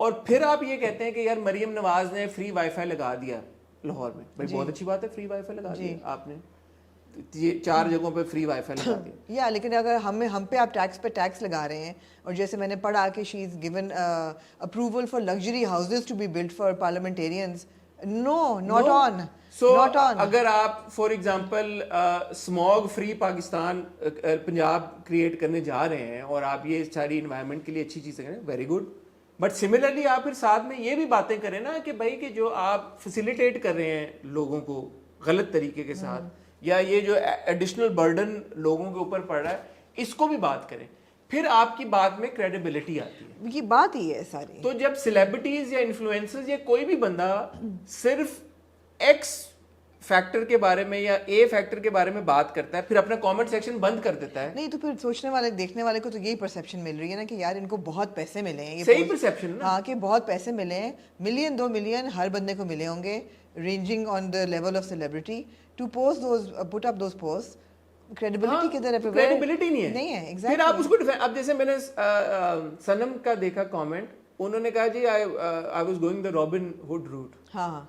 اور پھر آپ یہ کہتے ہیں کہ یار مریم نواز نے فری وائی فائی لگا دیا لاہور میں, بھائی بہت اچھی بات ہے, فری وائی فائی لگا دیا آپ نے, یہ 4 جگہوں پہ فری وائی فائی لگا دیا. یا لیکن اگر ہم پہ آپ ٹیکس پہ ٹیکس لگا رہے ہیں, اور جیسے میں نے پڑھا کہ she is given approval for luxury houses to be build for parliamentarians, no not on. So اگر آپ for example smog free Pakistan Punjab create کرنے جا رہے ہیں اور آپ یہ ساری انوائرمنٹ کے لیے اچھی چیزیں کریں, ویری گڈ, بٹ سملرلی آپ پھر ساتھ میں یہ بھی باتیں کریں نا کہ بھائی کہ جو آپ فیسیلیٹیٹ کر رہے ہیں لوگوں کو غلط طریقے کے ساتھ, یا یہ جو ایڈیشنل برڈن لوگوں کے اوپر پڑ رہا ہے, اس کو بھی بات کریں, پھر آپ کی بات میں کریڈیبلٹی آتی ہے. یہ بات ہی ہے ساری. تو جب سیلیبریٹیز یا انفلوئنسرز یا کوئی بھی بندہ صرف ایکس فیکٹر کے بارے میں یا اے فیکٹر کے بارے میں بات کرتا ہے, پھر اپنا کامنٹ سیکشن بند کر دیتا ہے, نہیں تو پھر سوچنے والے دیکھنے والے کو تو یہی پرسیپشن مل رہی ہے نا کہ یار ان کو بہت پیسے ملے ہیں. صحیح پرسیپشن ہے, ہاں کہ بہت پیسے ملے ہیں, 1 ملین 2 ملین ہر بندے کو ملے ہوں گے, ranging on the level of celebrity to post those put up those post. Credibility کدھر ہے؟ کریڈیبلٹی نہیں ہے. پھر آپ اس کو اب جیسے میں نے سنم کا دیکھا کامنٹ, انہوں نے کہا جی I was going the Robin Hood route. ہاں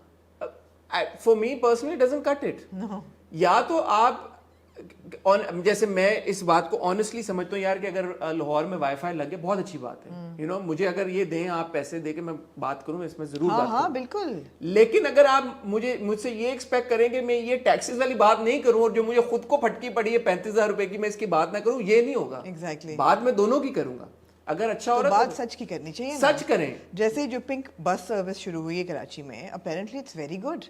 for me personally doesn't cut it. یا تو آپ جیسے میں اس بات کو آنیسٹلی سمجھتا ہوں یار کہ اگر لاہور میں وائی فائی لگ گیا بہت اچھی بات ہے, یو نو مجھے اگر یہ دیں آپ پیسے دے کے میں بات کروں, اس میں ضرور بات کروں. ہاں بالکل. لیکن اگر آپ مجھ سے یہ ایکسپیکٹ کریں کہ میں یہ ٹیکسز والی بات نہیں کروں اور جو مجھے خود کو پھٹکی پڑی ہے 35,000 روپے کی, میں اس کی بات نہ کروں, یہ نہیں ہوگا. ایگزیکٹلی. بات میں دونوں کی کروں گا. اگر اچھا ہو رہا ہے بات سچ کی کرنی چاہیے, سچ کریں. جیسے جو پنک بس سروس شروع ہوئی ہے کراچی میں, اپیرنٹلی اٹس ویری گڈ.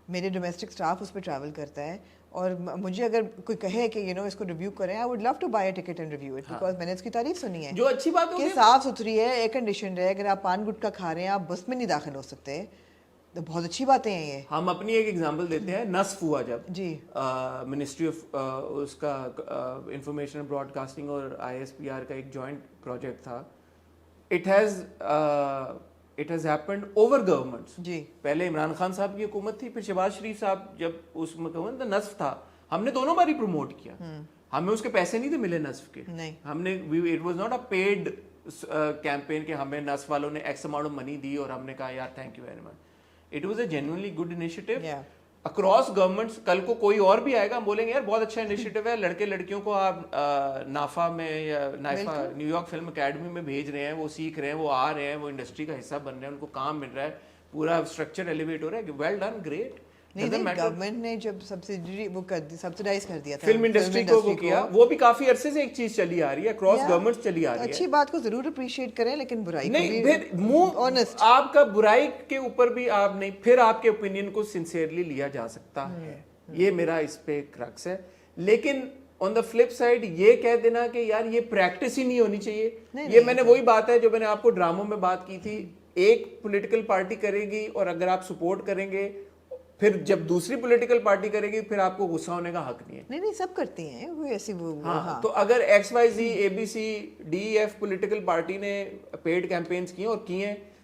میرے ڈومیسٹک اسٹاف اس پہ ٹریول کرتا ہے, اور مجھے اگر کوئی کہے کہ اس کو ریویو کریں, I would love to buy a ticket and review it, because میں نے اس کی تعریف سنی ہے. جو اچھی بات کہ صاف ستھری ہے, ایئر کنڈیشنڈ ہے, اگر آپ پان گٹکا کھا رہے ہیں آپ بس میں نہیں داخل ہو سکتے, تو بہت اچھی باتیں ہیں یہ. ہم اپنی ایک ایگزامپل دیتے ہیں, نصف ہوا جب جی منسٹری آف اس کا انفارمیشن براڈ کاسٹنگ اور ISPR کا ایک جوائنٹ پروجیکٹ تھا. It has happened over governments. جی پہلے عمران خان صاحب کی حکومت تھی, پھر شہباز شریف صاحب جب اس میں نصف تھا, ہم نے دونوں بار ہی پروموٹ کیا. ہمیں اس کے پیسے نہیں تھے ملے نصف کے, ہم نے it was not a paid campaign کہ ہمیں نصف والوں نے ایکس اماؤنٹ آف منی دی اور ہم نے کہا یار thank you very much. It was a genuinely good initiative across governments. کل کو کوئی اور بھی آئے گا, ہم بولیں گے یار بہت اچھا انیشیٹو ہے, لڑکے لڑکیوں کو آپ نافا میں یا نائفا نیو یارک فلم اکیڈمی میں بھیج رہے ہیں, وہ سیکھ رہے ہیں, وہ آ رہے ہیں, وہ انڈسٹری کا حصہ بن رہے ہیں, ان کو کام مل رہا ہے, پورا اسٹرکچر ایلیویٹ ہو رہا ہے, ویل ڈن, گریٹ. نہیں گورنمنٹ نے جب سبسیڈائز کر دیا تھا فلم انڈسٹری کو وہ کیا, وہ بھی کافی عرصے سے ایک چیز چلی آ رہی ہے, اکراس گورنمنٹ چلی آ رہی ہے. اچھی بات کو ضرور اپریشیٹ کریں, لیکن برائی نہیں, پھر آپ کا برائی کے اوپر بھی آپ نہیں, پھر آپ کے اوپینین کو سنسیئرلی لیا جا سکتا ہے, یہ میرا اس پہ کرکس ہے. لیکن آن دا فلپ سائڈ یہ کہہ دینا کہ یار یہ پریکٹس ہی نہیں ہونی چاہیے, یہ میں نے وہی بات ہے جو میں نے آپ کو ڈراموں میں بات کی تھی, ایک پولیٹیکل پارٹی کرے گی اور اگر آپ سپورٹ کریں گے, پھر جب دوسری پولیٹیکل پارٹی کرے گی پھر آپ کو غصہ ہونے کا حق نہیں ہے. نہیں سب کرتی ہیں وہ ایسی وہ. ہاں تو اگر XYZ ABC DEF political party نے پیڈ کیمپینز کی ہیں اور کی ہیں,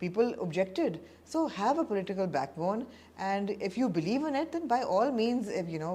People objected. So have a political backbone, and if you believe in it, then by all means, if you know,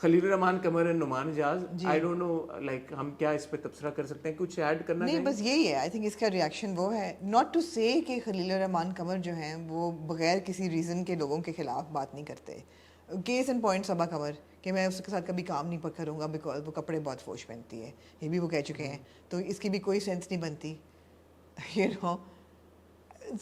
خلیل الرحمان قمر اور نعمان اجاز. آئی ڈونٹ نو لائک ہم کیا اس پہ تبصرہ کر سکتے ہیں, کچھ ایڈ کرنا نہیں بس یہی ہے. آئی تھنک اس کا ریئیکشن وہ ہے, ناٹ ٹو سے کہ خلیل الرحمان قمر جو ہیں وہ بغیر کسی ریزن کے لوگوں کے خلاف بات نہیں کرتے. کیس ان پوائنٹ صبا قمر کہ میں اس کے ساتھ کبھی کام نہیں کروں گا بیکاز وہ کپڑے بہت فوش پہنتی ہے, یہ بھی وہ کہہ چکے ہیں, تو اس کی بھی کوئی سینس نہیں بنتی, you know.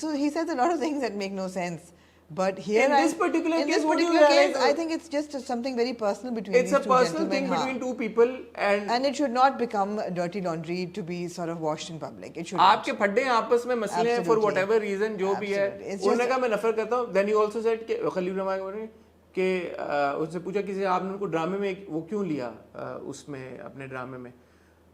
So he says a lot of things that make no sense. But here In this particular case, what do you case, realize? I think it's just something very personal between It's these a two personal gentlemen. thing between two people and it should not become dirty laundry to be sort of washed in public. It should آپ کے پھڈے آپس میں مسئلے ہیں for whatever reason جو بھی ہے. انہوں نے کہا میں نفرت کرتا ہوں. Then he also said کہ خلیل الرحمان کہ اس سے پوچھا کسی آپ نے ان کو ڈرامے میں وہ کیوں لیا اس میں اپنے ڈرامے میں,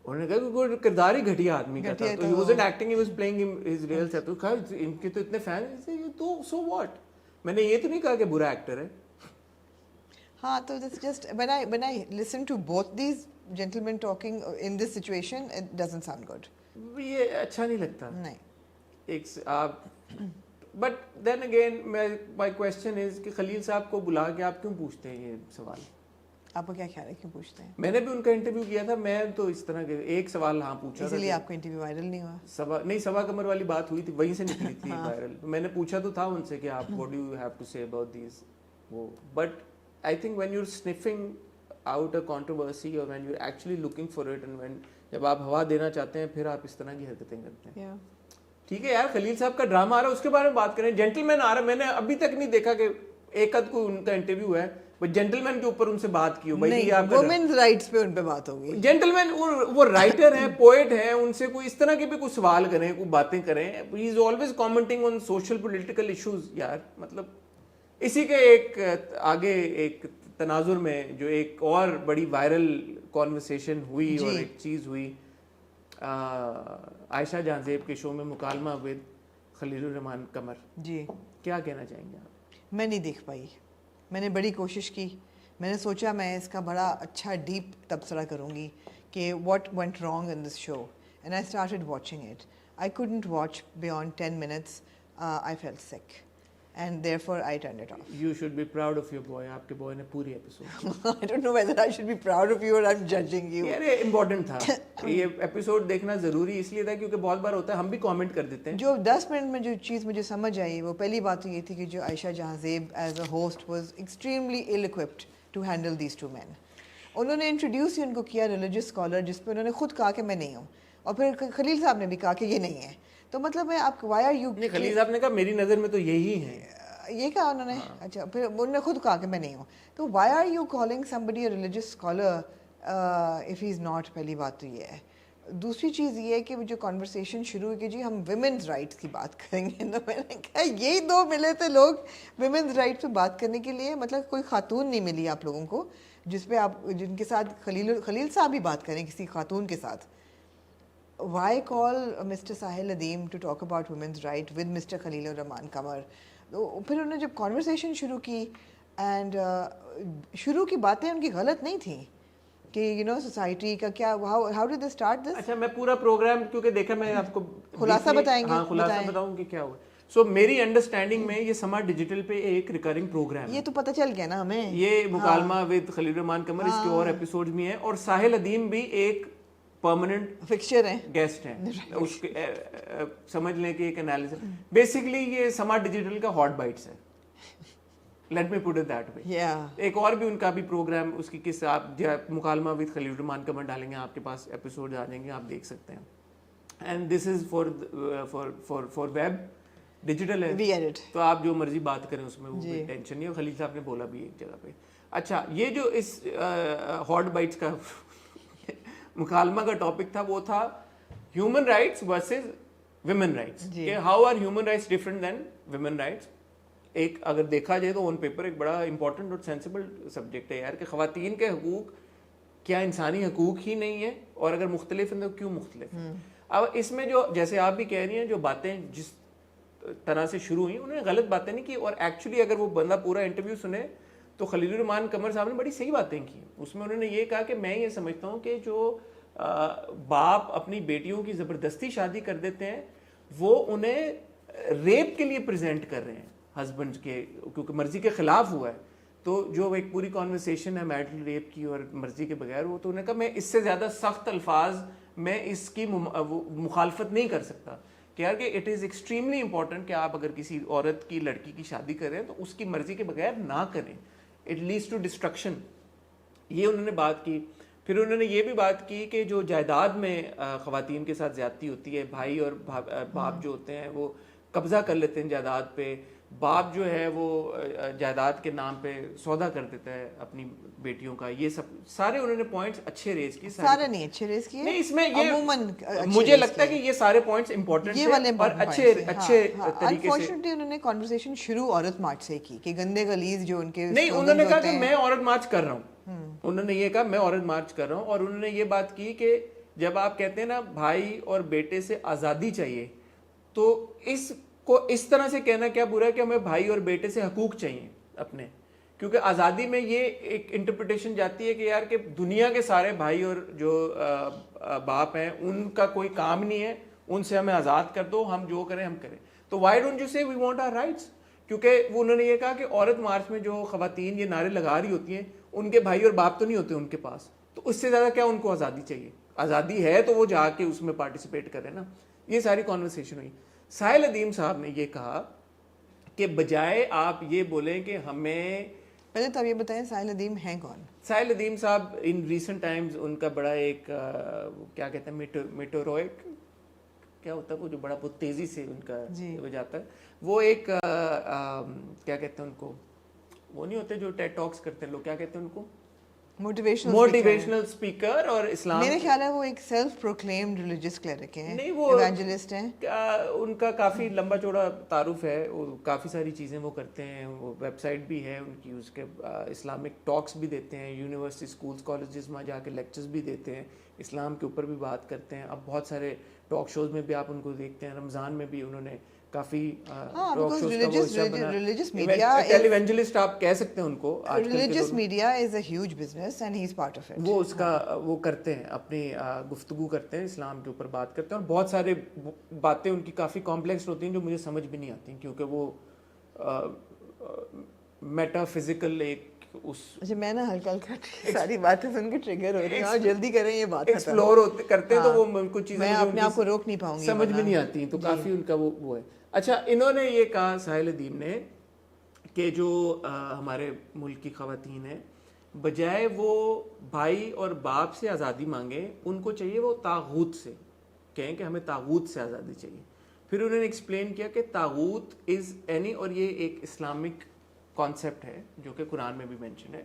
انہوں نے کہا کہ کوئی کردار ہی گھٹیا آدمی کا تھا, تو he wasn't acting, he was playing his real self. تو کہا ان کے تو اتنے فین ہیں, تو so what, میں نے یہ تو نہیں کہا کہ برا ایکٹر ہے. ہاں تو it's just when I listen to both these gentlemen talking in this situation, it doesn't sound good. یہ اچھا نہیں لگتا. نہیں ایک آپ but then again my question is کہ خلیل صاحب کو بلا کے آپ کیوں پوچھتے ہیں یہ سوال؟ آپ کو کیا خیال ہے کیوں پوچھتے ہیں؟ میں نے بھی ان کا انٹرویو کیا تھا, میں تو اس طرح کے ایک سوال ہاں پوچھا اسی لیے آپ کا انٹرویو وائرل نہیں ہوا. نہیں صبا قمر والی بات ہوئی تھی, وہیں سے نکلی تھی وائرل. میں نے پوچھا تو تھا ان سے کہ آپ what do you have to say about these وہ, but I think when you're sniffing out a controversy or when you're actually looking for it and when جب آپ ہوا دینا چاہتے ہیں پھر آپ اس طرح کی حرکتیں کرتے ہیں. ٹھیک ہے یار, خلیل صاحب کا ڈرامہ آ رہا ہے اس کے بارے میں بات کریں. جینٹل مین آ رہا ہے, میں نے ابھی تک نہیں دیکھا کہ ایک ادھ کوئی ان کا انٹرویو ہے جینٹل مین کے اوپر ان سے بات کی ہو. بھائی آپ وومنز رائٹس پہ ان پہ بات ہوگی. جینٹل مین وہ رائٹر ہیں, پوئٹ ہیں, ان سے کوئی اس طرح کے بھی کوئی سوال کریں, کوئی باتیں کریں. He is always commenting on social political issues. یار مطلب اسی کے ایک آگے ایک تناظر میں جو ایک اور بڑی وائرل کانورسیشن ہوئی اور ایک چیز ہوئی عائشہ جہاں زیب کے شو میں مکالمہ ود خلیل الرحمان قمر. جی کیا کہنا چاہیں گے آپ؟ میں نہیں دیکھ پائی, میں نے بڑی کوشش کی, میں نے سوچا میں اس کا بڑا اچھا ڈیپ تبصرہ کروں گی کہ what went wrong in this show, and I started watching it. I couldn't watch beyond 10 minutes. I felt sick and therefore I turned it off. You should be proud of your boy. آپ کے boy نے پوری episode I don't know whether I should be proud of you or I'm judging you. یار یہ important تھا, یہ episode دیکھنا ضروری اس لیے تھا کیونکہ بہت بار ہوتا ہے ہم بھی کامنٹ کر دیتے ہیں. جو 10 منٹ میں جو چیز مجھے سمجھ آئی وہ پہلی بات تو یہ تھی کہ جو عائشہ جہاں زیب as a host was extremely ill equipped to handle these two men. انہوں نے انٹروڈیوس ہی ان کو کیا ریلیجیس اسکالر, جس پہ انہوں نے خود کہا کہ میں نہیں ہوں, اور پھر خلیل صاحب نے بھی کہا کہ یہ نہیں ہے. تو مطلب ہے آپ وائی آر یو, خلیل صاحب نے کہا میری نظر میں تو یہی ہے, یہ کہا انہوں نے. اچھا پھر انہوں نے خود کہا کہ میں نہیں ہوں. تو why are you calling somebody a religious scholar if he is not؟ پہلی بات تو یہ ہے. دوسری چیز یہ ہے کہ جو کانورسیشن شروع ہوئی کہ جی ہم ویمنز رائٹس کی بات کریں گے, تو میں نے کہا یہی دو ملے تھے لوگ ویمنز رائٹس پہ بات کرنے کے لیے. مطلب کوئی خاتون نہیں ملی آپ لوگوں کو جس پہ آپ جن کے ساتھ خلیل صاحب بھی بات کریں کسی خاتون کے ساتھ. Why call Mr Sahil Nadeem to talk about women's right with Mr Khalil ur-Rahman Qamar. پھر انہوں نے جب کانورسیشن شروع کی اینڈ شروع کی باتیں ان کی غلط نہیں تھیں کہ یو نو سوسائٹی کا کیا, how did they start this. اچھا میں پورا پروگرام کیونکہ دیکھا میں آپ کو خلاصہ بتائیں گے. ہاں خلاصہ بتاؤں کہ کیا ہوا. سو میری انڈرسٹینڈنگ میں یہ سما ڈیجیٹل پہ ایک ریکرنگ پروگرام ہے. یہ تو پتہ چل گیا نا ہمیں, یہ مکالمہ ود خلیل الرحمان قمر, اس کے اور ایپیسوڈ بھی ہیں, اور ساحل ندیم بھی ایک پرماننٹ فکسچر ہیں, گیسٹ ہیں. اس کے سمجھ لیں کہ ایک انالیسس بیسیکلی یہ سما ڈیجیٹل کا ہاٹ بائٹس ہے. Let me put it that way. ایک اور بھی ان کا بھی پروگرام, اس کی کس آپ مکالمہ ود خلیل الرحمان قمر ڈالیں گے آپ کے پاس ایپیسوڈ آ جائیں گے, آپ دیکھ سکتے ہیں. And this is for web digital ہے, وی ایڈٹ, تو آپ جو مرضی بات کریں اس میں وہ کوئی ٹینشن نہیں. اور خلیل صاحب نے بولا بھی ایک جگہ پہ. اچھا یہ جو اس ہاٹ بائٹس کا مکالمہ کا ٹاپک تھا وہ تھا human rights versus women rights, کہ how are human rights different than women rights. ایک اگر دیکھا جائے تو آن پیپر ایک بڑا امپورٹنٹ اور سینسیبل سبجیکٹ ہے یار, کہ خواتین کے حقوق کیا انسانی حقوق ہی نہیں ہے, اور اگر مختلف ہیں تو کیوں مختلف ہیں. اب اس میں جو جیسے آپ بھی کہہ رہی ہیں جو باتیں جس طرح سے شروع ہوئی, انہوں نے غلط باتیں نہیں کی, اور ایکچولی اگر وہ بندہ پورا انٹرویو سنے تو خلیل الرحمان قمر صاحب نے بڑی صحیح باتیں کی. اس میں انہوں نے یہ کہا کہ میں یہ سمجھتا ہوں کہ جو باپ اپنی بیٹیوں کی زبردستی شادی کر دیتے ہیں وہ انہیں ریپ کے لیے پریزنٹ کر رہے ہیں ہسبینڈ کے, کیونکہ مرضی کے خلاف ہوا ہے. تو جو ایک پوری کانورسیشن ہے میرٹل ریپ کی اور مرضی کے بغیر، وہ تو انہوں نے کہا میں اس سے زیادہ سخت الفاظ میں اس کی مخالفت نہیں کر سکتا کہ یار کہ اٹ از ایکسٹریملی امپورٹنٹ کہ آپ اگر کسی عورت کی لڑکی کی شادی کریں تو اس کی مرضی کے بغیر نہ کریں، اٹ لیڈس ٹو ڈسٹرکشن. یہ انہوں نے بات کی. پھر انہوں نے یہ بھی بات کی کہ جو جائیداد میں خواتین کے ساتھ زیادتی ہوتی ہے، بھائی اور باپ جو ہوتے ہیں وہ قبضہ کر لیتے ہیں جائیداد پہ، باپ جو ہے وہ جائیداد کے نام پہ سودا کر دیتا ہے اپنی بیٹیوں کا. یہ سب سارے انہوں نے پوائنٹس اچھے ریز کیے. سارے نہیں اچھے ریز کیے، نہیں اس میں عموماً مجھے لگتا ہے کہ یہ سارے پوائنٹس امپورٹنٹ ہیں اور اچھے طریقے سے. انفارچونیٹلی انہوں نے کانورسیشن شروع عورت مارچ سے کی کہ گندے غلیظ جو ان کے نہیں، انہوں نے کہا کہ میں عورت مارچ کر رہا ہوں. انہوں نے یہ کہا میں عورت مارچ کر رہا ہوں. اور انہوں نے یہ بات کی کہ جب آپ کہتے ہیں نا بھائی اور بیٹے سے آزادی چاہیے، تو اس کو اس طرح سے کہنا کیا برا ہے کہ ہمیں بھائی اور بیٹے سے حقوق چاہیے اپنے. کیونکہ آزادی میں یہ ایک انٹرپریٹیشن جاتی ہے کہ یار کہ دنیا کے سارے بھائی اور جو باپ ہیں ان کا کوئی کام نہیں ہے، ان سے ہمیں آزاد کر دو، ہم جو کریں ہم کریں. تو وائی ڈونٹ یو سے وی وانٹ آور رائٹس؟ کیونکہ انہوں نے یہ کہا کہ عورت مارچ میں جو خواتین یہ نعرے لگا رہی ہوتی ہیں ان کے بھائی اور باپ تو نہیں ہوتے ان کے پاس، تو اس سے زیادہ کیا ان کو آزادی چاہیے؟ آزادی ہے تو وہ جا کے اس میں پارٹیسپیٹ کرے نا. یہ ساری کانورسیشن ہوئی. ساحل ادیم صاحب نے یہ کہا کہ بجائے آپ یہ بولیں کہ ہمیں، پہلے تو آپ یہ بتائیں ساحل ادیم ہیں کون؟ ساحل ادیم صاحب ان ریسنٹ ٹائمز ان کا بڑا ایک کیا کہتے ہیں میٹورائک کیا ہوتا ہے وہ جو بڑا بہت تیزی سے ان کا ہو جاتا ہے، وہ ایک کیا کہتے ہیں ان کو، وہ نہیں ہوتے جو ٹیڈ ٹاکس کرتے ہیں لوگ، کیا کہتے ہیں ان کو، موٹیویشنل اسپیکر. اور اسلام میرے خیال ہے وہ ایک سیلف پروکلیمڈ ریلیجیس کلرک ہیں، نہیں وہ ایوانجلسٹ ہیں. ان کا کافی لمبا چوڑا تعارف ہے، وہ کافی ساری چیزیں وہ کرتے ہیں، وہ ویب سائٹ بھی ہے ان کی، اس کے اسلامک ٹاکس بھی دیتے ہیں، یونیورسٹی اسکولز کالجز میں جا کے لیکچرز بھی دیتے ہیں، اسلام کے اوپر بھی بات کرتے ہیں. اب بہت سارے ٹاک شوز میں بھی آپ ان کو دیکھتے ہیں، رمضان میں بھی انہوں نے کافی ٹاک شوز کا وہ حصہ بنا. ریلیجس میڈیا ٹیلی ایونجلسٹ آپ کہہ سکتے ہیں ان کو. Religious media is a huge business and he is part of it. وہ اس کا وہ کرتے ہیں، اپنی گفتگو کرتے ہیں، اسلام کے اوپر بات کرتے ہیں، اور بہت سارے باتیں ان کی کافی کمپلیکس ہوتی ہیں جو مجھے سمجھ بھی نہیں آتی، کیونکہ وہ میٹا فزیکل ایک اس. اچھا میں نا ہلکا ہلکا ساری باتیں سن کے ٹریگر ہو رہی ہیں، اور جلدی کریں یہ بات ایکسپلور کرتے ہیں تو وہ کچھ چیزیں میں اپنے آپ کو روک نہیں پاؤں گی، سمجھ بھی نہیں آتی، تو کافی ان کا وہ ہے. اچھا انہوں نے یہ کہا ساحل ادیم نے کہ جو ہمارے ملک کی خواتین ہیں بجائے وہ بھائی اور باپ سے آزادی مانگیں، ان کو چاہیے وہ طاغوت سے کہیں کہ ہمیں طاغوت سے آزادی چاہیے. پھر انہوں نے ایکسپلین کیا کہ طاغوت از اینی، اور یہ ایک اسلامک کانسیپٹ ہے جو کہ قرآن میں بھی مینشن ہے،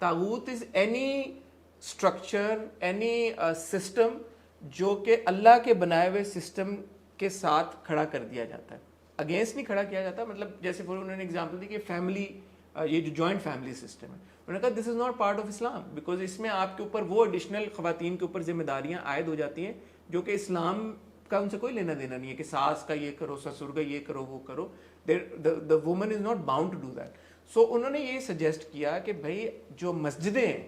طاغوت is any structure, any system جو کہ اللہ کے بنائے ہوئے سسٹم کے ساتھ کھڑا کر دیا جاتا ہے، اگینسٹ نہیں کھڑا کیا جاتا. مطلب جیسے انہوں نے ایگزامپل دی کہ فیملی، یہ جو جوائنٹ فیملی سسٹم ہے، انہوں نے کہا this is not part of Islam, because اس میں آپ کے اوپر وہ ایڈیشنل خواتین کے اوپر ذمہ داریاں عائد ہو جاتی ہیں جو کہ اسلام کا ان سے کوئی لینا دینا نہیں ہے، کہ ساس کا یہ کرو، سسر کا یہ کرو، وہ کرو. the woman is not bound to do that. سو انہوں نے یہ سجیسٹ کیا کہ بھائی جو مسجدیں ہیں،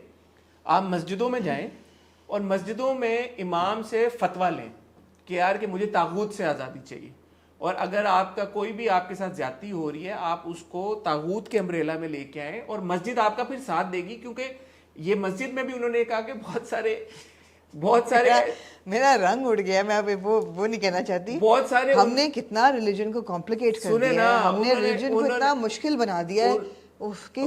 آپ مسجدوں میں جائیں اور مسجدوں میں امام سے فتویٰ لیں کہ یار کہ مجھے طاغوت سے آزادی چاہیے، اور اگر آپ کا کوئی بھی آپ کے ساتھ زیادتی ہو رہی ہے آپ اس کو طاغوت کے امبریلا میں لے کے آئیں، اور مسجد آپ کا پھر ساتھ دے گی. کیونکہ یہ مسجد میں بھی انہوں نے کہا کہ بہت سارے میرا رنگ اڑ گیا، میں اب وہ نہیں کہنا چاہتی، بہت سارے ہم نے کتنا ریلیجن کو کمپلیکیٹ کر دیا ہے، ہم نے ریلیجن کو اتنا مشکل بنا دیا ہے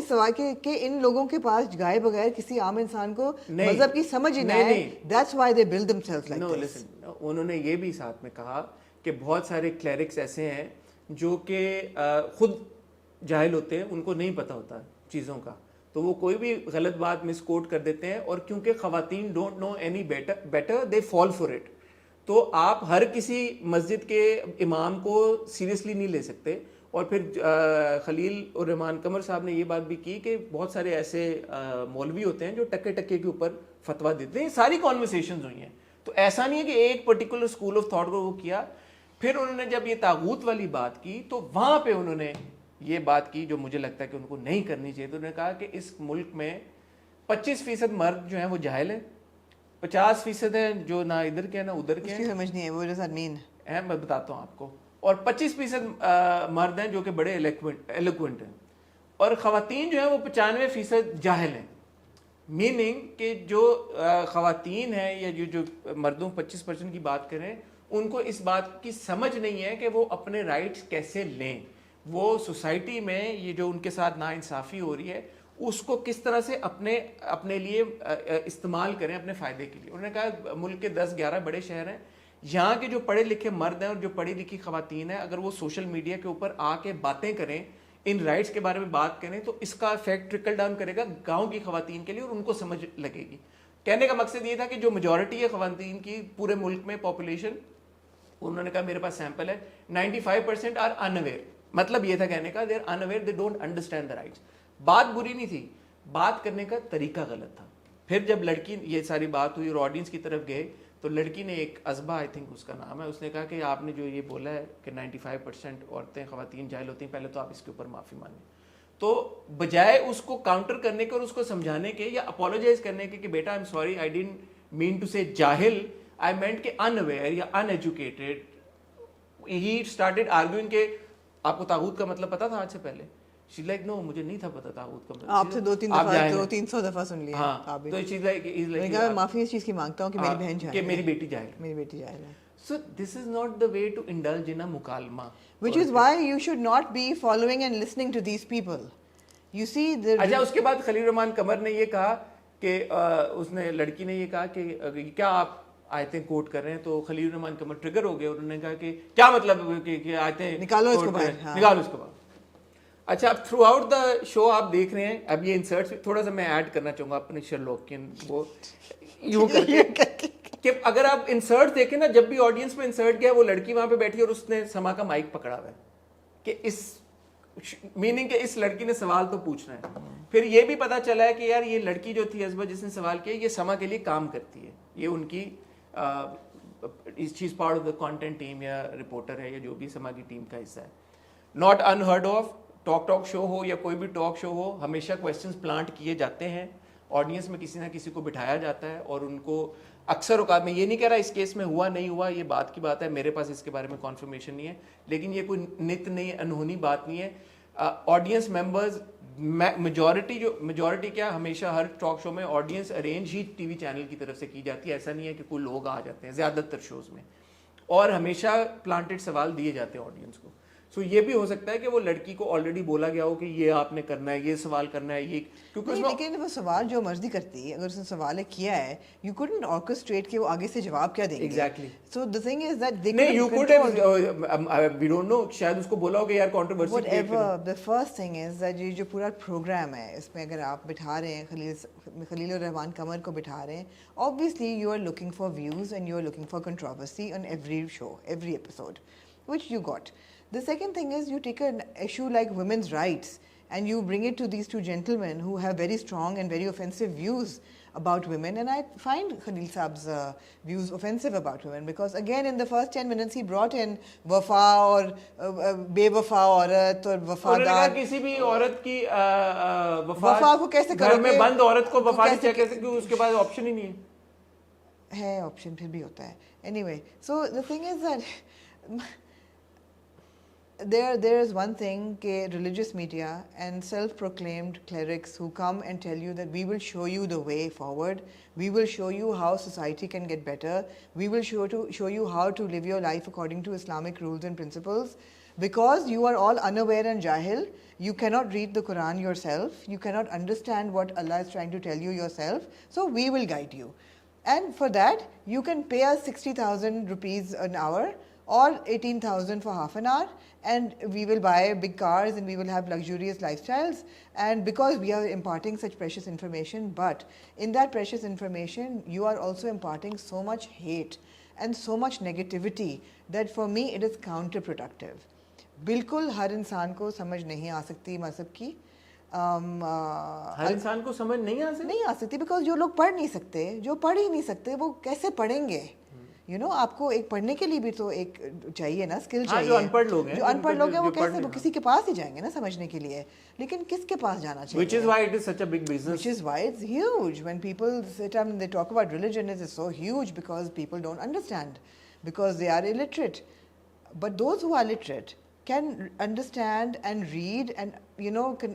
سوائے کہ ان لوگوں کے پاس گائے بغیر کسی عام انسان کو مذہب کی سمجھ ہی نہ آئے. That's why they build themselves like this. انہوں نے یہ بھی ساتھ میں کہا کہ بہت سارے کلیرکس ایسے ہیں جو کہ خود جاہل ہوتے ہیں، ان کو نہیں پتہ ہوتا چیزوں کا، تو وہ کوئی بھی غلط بات مس کوٹ کر دیتے ہیں، اور کیونکہ خواتین don't know any better they fall for it. تو آپ ہر کسی مسجد کے امام کو سیریسلی نہیں لے سکتے. اور پھر خلیل الرحمان قمر صاحب نے یہ بات بھی کی کہ بہت سارے ایسے مولوی ہوتے ہیں جو ٹکے ٹکے کے اوپر فتویٰ دیتے ہیں. یہ ساری کانورسیشنز ہوئی ہیں، تو ایسا نہیں ہے کہ ایک پرٹیکولر اسکول آف تھاٹ کو وہ کیا. پھر انہوں نے جب یہ طاغوت والی بات کی تو وہاں پہ انہوں نے یہ بات کی جو مجھے لگتا ہے کہ ان کو نہیں کرنی چاہیے. تو انہوں نے کہا کہ اس ملک میں 25% مرد جو ہیں وہ جاہل ہیں، 50% ہیں جو نہ ادھر کے ہیں نہ ادھر کے ہیں. سمجھ نہیں ہے وہ میں بتاتا ہوں آپ کو. اور 25% مرد ہیں جو کہ بڑے ایلوکوینٹ ہیں. اور خواتین جو ہیں وہ 95% جاہل ہیں. میننگ کہ جو خواتین ہیں یا جو مردوں 25% کی بات کریں, ان کو اس بات کی سمجھ نہیں ہے کہ وہ اپنے رائٹس کیسے لیں, وہ سوسائٹی میں یہ جو ان کے ساتھ ناانصافی ہو رہی ہے اس کو کس طرح سے اپنے لیے استعمال کریں اپنے فائدے کے لیے. انہوں نے کہا ملک کے 10-11 بڑے شہر ہیں, یہاں کے جو پڑھے لکھے مرد ہیں اور جو پڑھی لکھی خواتین ہیں, اگر وہ سوشل میڈیا کے اوپر آ کے باتیں کریں, ان رائٹس کے بارے میں بات کریں, تو اس کا افیکٹ ٹرکل ڈاؤن کرے گا گاؤں کی خواتین کے لیے اور ان کو سمجھ لگے گی. کہنے کا مقصد یہ تھا کہ جو میجورٹی ہے خواتین کی پورے ملک میں پاپولیشن, انہوں نے کہا میرے پاس سیمپل ہے 95% آر انویئر. مطلب یہ تھا کہنے کا they are unaware, they don't understand the rights. بات بری نہیں تھی, بات کرنے کا طریقہ غلط تھا. پھر جب لڑکی یہ ساری بات ہوئی اور آڈینس کی طرف گئے تو لڑکی نے ایک ازبا آئی تھنک اس کا نام ہے, اس نے کہا کہ آپ نے جو یہ بولا ہے کہ 95% عورتیں خواتین جاہل ہوتی ہیں, پہلے تو آپ اس کے اوپر معافی مانگیں. تو بجائے اس کو کاؤنٹر کرنے کے اور اس کو سمجھانے کے یا اپولوجائز کرنے کے کہ بیٹا I am sorry I didn't mean to say جاہل, آئی مینٹ کہ ان اویئر یا uneducated, he started arguing کہ آپ کو طاغوت کا مطلب پتا تھا آج سے پہلے. شی لائک نو مجھے نہیں تھا پتا طاغوت کا مطلب. آپ سے 200-300 دفعہ سن لیا. تو شی لائک معافی اس چیز کی مانگتا ہوں کہ میری بہن جاہل ہے, کہ میری بیٹی جاہل ہے, میری بیٹی جاہل ہے. So this is not the way to indulge in a مکالمہ. Which is why you should not be following and listening to these people. You see the... اچھا اس کے بعد خلیل الرحمان قمر نے یہ کہا کہ اس نے لڑکی نے یہ کہا کہ کیا آپ آیتیں کوٹ کر رہے ہیں, تو خلیل الرحمان قمر ٹریگر ہو گئے, انہوں نے کہا کہ کیا مطلب کہ آیتیں نکالو اس کو باہر, نکالو اس کو باہر. اچھا اب تھرو آؤٹ دا شو آپ دیکھ رہے ہیں, اب یہ انسرٹس تھوڑا سا میں ایڈ کرنا چاہوں گا اپنے شرلوکین وہ یوں کر کے کہ اگر آپ انسرٹ دیکھیں نا, جب بھی آڈینس میں انسرٹ گیا وہ لڑکی وہاں پہ بیٹھی اور اس نے سما کا مائک پکڑا ہوا ہے کہ اس میننگ کہ اس لڑکی نے سوال تو پوچھنا ہے. پھر یہ بھی پتا چلا ہے کہ یار یہ لڑکی جو تھی ازبا جس نے سوال کیا یہ سما کے لیے کام کرتی ہے, یہ ان کی چیز part of the content team یا رپورٹر ہے یا جو بھی سما کی ٹیم کا حصہ ہے. Not unheard of, talk show ہو یا کوئی بھی ٹاک شو ہو, ہمیشہ کویسچنز پلانٹ کیے جاتے ہیں, آڈینس میں کسی نہ کسی کو بٹھایا جاتا ہے اور ان کو اکثر اوقات, میں یہ نہیں کہہ رہا اس کیس میں ہوا نہیں ہوا, یہ بات کی بات ہے, میرے پاس اس کے بارے میں کنفرمیشن نہیں ہے, لیکن یہ کوئی نت نہیں انہونی بات نہیں ہے. آڈینس ممبرز میجورٹی کیا ہمیشہ ہر ٹاک شو میں آڈینس ارینج ہی ٹی وی چینل کی طرف سے کی جاتی ہے, ایسا نہیں ہے کہ کوئی لوگ آ جاتے ہیں زیادہ تر شوز میں, اور ہمیشہ پلانٹڈ سوال دیے جاتے ہیں آڈینس کو. سو یہ بھی ہو سکتا ہے کہ وہ لڑکی کو آلریڈی بولا گیا ہو کہ یہ آپ نے کرنا ہے, یہ سوال کرنا ہے, یہ کیونکہ لیکن وہ سوال جو مرضی کرتی ہے, اگر اس نے سوال کیا ہے یو couldn't orchestrate کہ وہ آگے سے جواب کیا دیں گے. Exactly. So the thing is that they نہیں, you could have, we don't know, شاید اس کو بولا ہو کہ یار کنٹروورسی کریٹ کریں. whatever. The first thing is that یہ جو پورا پروگرام ہے اس میں اگر آپ بٹھا رہے ہیں خلیل الرحمان قمر کو بٹھا رہے ہیں, obviously you are looking for views and you are looking for controversy on every show, every episode, which you got. The second thing is you take an issue like women's rights and you bring it to these two gentlemen who have very strong and very offensive views about women, and I find Khalil Saab's views offensive about women because again in the first 10 minutes he brought in wafa or bewafa aurat or wafadar. کسی بھی عورت کی وفا کو کیسے کرو گھر میں بند عورت کو وفا نہیں کہہ سکتے, اس کے بعد آپشن ہی نہیں ہے آپشن پھر بھی ہوتا ہے. Anyway, so the thing is that there is one thing کہ religious media and self-proclaimed clerics who come and tell you that we will show you the way forward, we will show you how society can get better, we will show you how to live your life according to Islamic rules and principles. Because you are all unaware and jahil, you cannot read the Quran yourself, you cannot understand what Allah is trying to tell you yourself, so we will guide you. And for that you can pay us 60,000 rupees an hour or 18,000 for half an hour, and we will buy big cars and we will have luxurious lifestyles, and because we are imparting such precious information, but in that precious information you are also imparting so much hate and so much negativity that for me it is counterproductive. بالکل ہر انسان کو سمجھ نہیں آ سکتی مذہب کی, ہر انسان کو سمجھ نہیں آ سکتی بیکاز جو لوگ پڑھ نہیں سکتے, جو پڑھ ہی نہیں سکتے, وہ کیسے پڑھیں گے؟ آپ کو ایک پڑھنے کے لیے بھی تو ایک چاہیے نا, اسکل چاہیے. جو ان پڑھ لوگ ہیں وہ کیسے, وہ کسی کے پاس ہی جائیں گے نا سمجھنے کے لیے, لیکن کس کے پاس جانا چاہیے. Which is why it is such a big business. Which is why it's huge. When people sit and they talk about religion, it is so huge because people don't understand, because they are illiterate. But those who are literate can understand and read and can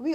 We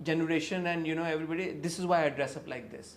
generation and everybody, this is why I dress up like this.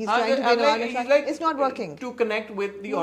He's trying to be an Amar Naqshbandi. It's not working. To connect with the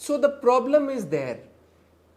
So the problem is there.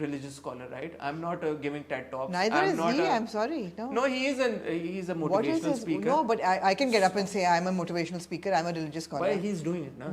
religious scholar, right? I'm not giving TED talks. Neither is he. I'm sorry. No, he is a motivational speaker. No, but I can get up and say I'm a motivational speaker. I'm a religious scholar. Why he's doing it, na?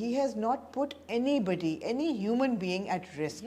he has not put anybody, any human being at risk.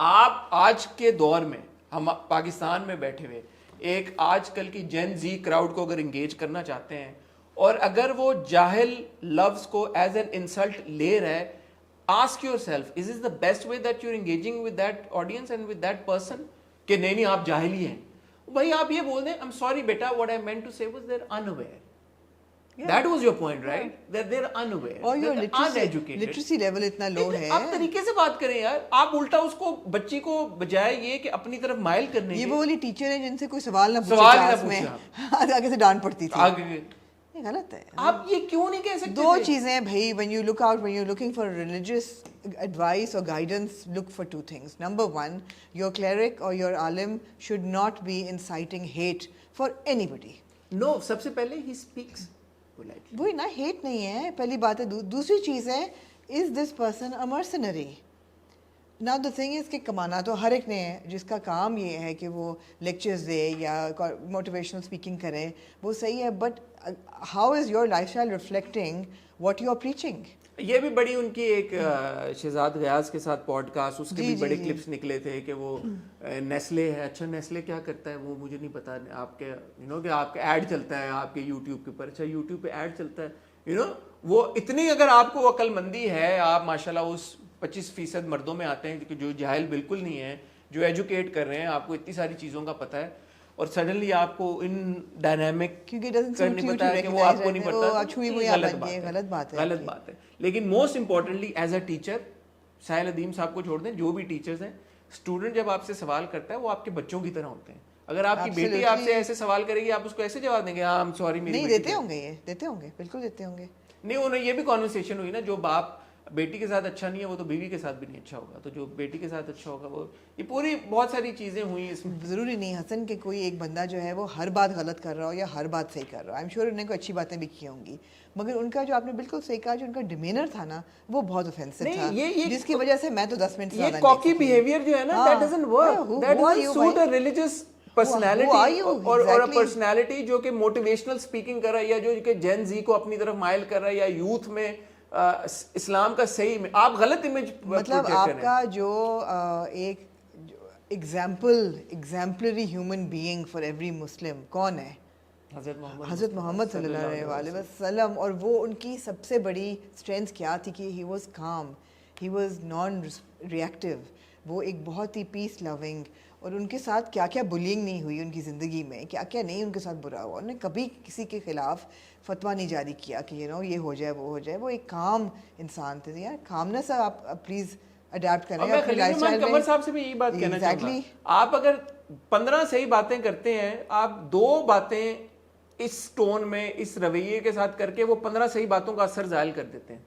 آپ آج کے دور میں ہم پاکستان میں بیٹھے ہوئے ایک آج کل کی جین زی کراؤڈ کو اگر انگیج کرنا چاہتے ہیں اور اگر وہ جاہل لفظ کو ایز این انسلٹ لے رہا ہے, ask yourself is is the best way that you are engaging with that audience and with that person کہ نہیں آپ جاہل ہی ہیں. بھائی آپ یہ بول دیں آئی am sorry beta what I meant to say was they're unaware. That was your point, right? That they're unaware. اور your they're uneducated. literacy level اتنا low ہے. آپ طریقے سے بات کریں یار, آپ الٹا اس کو بچی کو بجائے یہ کہ اپنی طرف مائل کرنے یہ وہ والی ٹیچر ہے جن سے کوئی سوال نہ پوچھے کلاس میں آگے سے ڈانٹ پڑتی تھی. یہ غلط ہے. آپ یہ کیوں نہیں کہہ سکتے؟ دو چیزیں ہیں بھائی, when you look out, when you're looking for religious advice or guidance, look for two things. Number one, your cleric or your alim should not be inciting hate for anybody. No, سب سے پہلے he speaks politely. وہی نا, hate نہیں ہے پہلی بات ہے. دوسری چیز ہے, is this person a mercenary? Now the thing is کہ کمانا تو ہر ایک نے ہے, جس کا کام یہ ہے کہ وہ لیکچرز دے یا موٹیویشنل اسپیکنگ کرے, وہ صحیح ہے, but how is your lifestyle reflecting what you are preaching? یہ بھی بڑی ان کی ایک شہزاد غیاث کے ساتھ پوڈ کاسٹ, اس کے بھی بڑے کلپس نکلے تھے کہ وہ نیسلے ہے. اچھا نیسلے کیا کرتا ہے وہ مجھے نہیں پتا. آپ کے کہ آپ کا ایڈ چلتا ہے آپ کے یوٹیوب کے اوپر. اچھا یوٹیوب پہ ایڈ چلتا ہے, وہ اتنی اگر آپ کو عقل مندی ہے, آپ ماشاءاللہ اس 25% مردوں میں آتے ہیں جو جاہل بالکل نہیں ہیں, جو ایجوکیٹ کر رہے ہیں, آپ کو اتنی ساری چیزوں کا پتہ ہے, اور سڈنلی آپ کو ان ڈائنامک کرنے پتا ہے کہ وہ آپ کو نہیں پڑتا. غلط بات ہے. لیکن most importantly as a teacher, Sahil Adeem Sahab کو چھوڑ دیں, جو بھی ٹیچرز ہیں, اسٹوڈنٹ جب آپ سے سوال کرتا ہے وہ آپ کے بچوں کی طرح ہوتے ہیں. اگر آپ کی بیٹی آپ سے ایسے سوال کرے گی, آپ اس کو ایسے جواب دیں گے ہاں سوری میری نہیں دیتے ہوں گے, یہ دیتے ہوں گے, بالکل دیتے ہوں گے. نہیں, انہیں یہ بھی کانورسیشن ہوئی نا, جو باپ بیٹی کے ساتھ اچھا نہیں ہے وہ تو بیوی کے ساتھ بھی نہیں اچھا ہوگا, تو جو بیٹی کے ساتھ اچھا ہوگا وہ, یہ پوری بہت ساری چیزیں ہوئی اس میں. ضروری نہیں حسن کہ کوئی ایک بندہ جو ہے وہ ہر بات غلط کر رہا ہو یا ہر بات صحیح کر رہا ہو. آئی ایم شیور انہیں کوئی اچھی باتیں بھی کی ہوں گی, مگر ان کا جو آپ نے بالکل صحیح کہا, جو ان کا ڈیمینر تھا نا, وہ بہت اوفینسو تھا, جس کی وجہ سے میں تو 10 منٹ یہ کاکی بیہیویئر جو ہے نا, that doesn't work, that doesn't suit a religious personality اور پرسنالٹی جو کہ موٹیویشنل اسپیکنگ کر رہا ہے, یا جو کہ جین زی کو اپنی طرف مائل کر رہا ہے, یا یوتھ میں اسلام کا صحیح میں آپ غلط امیج. مطلب آپ کا جو ایک exemplary human being for every Muslim کون ہے؟ حضرت محمد صلی اللہ علیہ وسلم. اور وہ ان کی سب سے بڑی اسٹرینتھ کیا تھی کہ he was calm, he was non reactive, وہ ایک بہت ہی پیس لونگ, اور ان کے ساتھ کیا کیا بلینگ نہیں ہوئی ان کی زندگی میں, کیا کیا نہیں ان کے ساتھ برا ہوا. انہوں نے کبھی کسی کے خلاف فتویٰ نہیں جاری کیا کہ یہ ہو جائے وہ ہو جائے. وہ ایک کام انسان تھے. یار کامنس آپ پلیز اڈیپٹ کریں اپنی لائف اسٹائل میں. قمر صاحب سے بھی یہی بات کہنا چاہوں گا, آپ اگر 15 صحیح باتیں کرتے ہیں, آپ 2 باتیں اس ٹون میں اس رویے کے ساتھ کر کے وہ 15 صحیح باتوں کا اثر زائل کر دیتے ہیں,